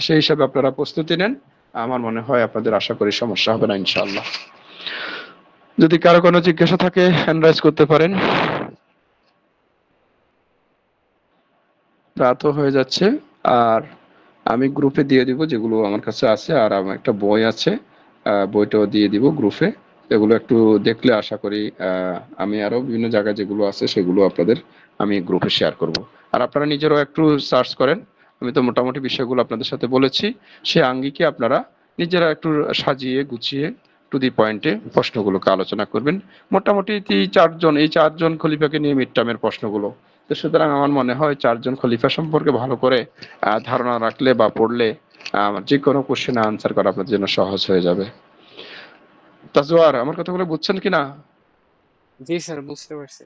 সেই হিসাবে আপনারা প্রস্তুতি নেন। আমার মনে হয় আপনাদের আশা করি সমস্যা হবে না ইনশাআল্লাহ। যদি কারো কোনো জিজ্ঞাসা থাকে হ্যান্ড রাইজ করতে পারেন। রাতও হয়ে যাচ্ছে। আর আমি গ্রুপে দিয়ে দিব যেগুলো আমার কাছে আছে, আর আমার একটা বই আছে, বইটাও দিয়ে দিব গ্রুপে। এগুলো একটু দেখলে আশা করি আমি আরো বিভিন্ন জায়গায় যেগুলো আছে সেগুলো আপনাদের আমি গ্রুপে শেয়ার করব। আর আপনারা নিজেরাও একটু সার্চ করেন। আমি তো মোটামুটি বিষয়গুলো আপনাদের সাথে বলেছি, সে আঙ্গিকে আপনারা নিজেরা একটু সাজিয়ে গুছিয়ে টু দি পয়েন্টে প্রশ্নগুলোকে আলোচনা করবেন। মোটামুটি এই চারজন খলিফাকে নিয়ে মিড টার্মের প্রশ্নগুলো। তো সুতরাং আমার মনে হয় 4জন খলিফা সম্পর্কে ভালো করে ধারণা রাখলে বা পড়লে যে কোনো কোশ্চেনে আনসার করা আপনাদের জন্য সহজ হয়ে যাবে। তাজওয়ার, আমার কথাগুলো বুঝছেন কিনা? জি স্যার, বুঝতে পারছি।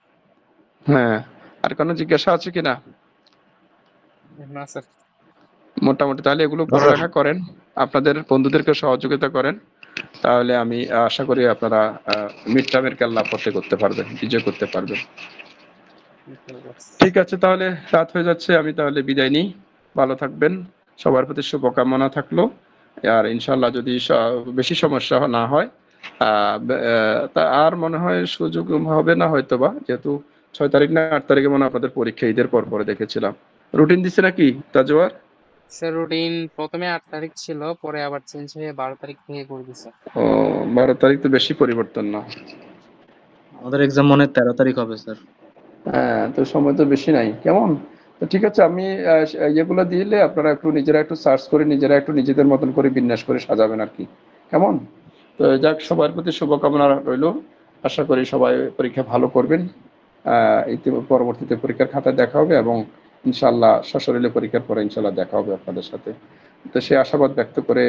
হ্যাঁ, আর কোনো জিজ্ঞাসা আছে কিনা? না স্যার। মোটামুটি তাহলে এগুলো স্যার পড়ালেখা করেন, আপনাদের বন্ধুদেরকে সহযোগিতা করেন, তাহলে আমি আশা করি আপনারা মিড টার্মের কেল্লা করতে পারবেন, বিজয় করতে পারবেন। ঠিক আছে, তাহলে রাত হয়ে যাচ্ছে, আমি তাহলে বিদায় নিই। ভালো থাকবেন, সবার প্রতি শুভকামনা থাকলো। আর ইনশাল্লাহ যদি বেশি সমস্যা না হয়, তা আর মনে হয় সুযোগ হবে না হয়তোবা, যেহেতু 6 তারিখ না 8 তারিখে মনে হয় আপনাদের পরীক্ষা, ঈদের পর পরে দেখেছিলাম। রুটিন দিছে নাকি তাজওয়ার? স্যার রুটিন প্রথমে 8 তারিখ ছিল, পরে আবার চেঞ্জ হয়ে 12 তারিখ থেকে করে দিছে। ও, 12 তারিখ তো বেশি পরিবর্তন না। আমাদের এক্সাম মনে হয় 13 তারিখ হবে স্যার। হ্যাঁ, তো সময় তো বেশি নাই, কেমন? তো ঠিক আছে, আমি ইয়েগুলো দিলে আপনারা একটু নিজেরা একটু সার্চ করে নিজেরা একটু নিজেদের মতন করে বিন্যাস করে সাজাবেন আর কি, কেমন? তো যাক, সবার প্রতি শুভকামনা রইল। আশা করি সবাই পরীক্ষা ভালো করবেন। পরবর্তীতে পরীক্ষার খাতায় দেখা হবে, এবং ইনশাল্লাহ সশরীরে পরীক্ষার পরে ইনশাল্লাহ দেখা হবে আপনাদের সাথে। তো সেই আশাবাদ ব্যক্ত করে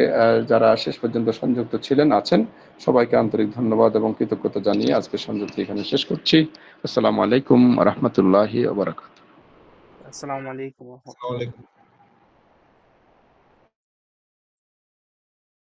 যারা শেষ পর্যন্ত সংযুক্ত ছিলেন আছেন, সবাইকে আন্তরিক ধন্যবাদ এবং কৃতজ্ঞতা জানিয়ে আজকের সংযুক্তি এখানে শেষ করছি। আসসালামু আলাইকুম রহমতুল্লাহি ওয়া বারাকাতুহু। আসসালামু আলাইকুম। আসসালামু আলাইকুম।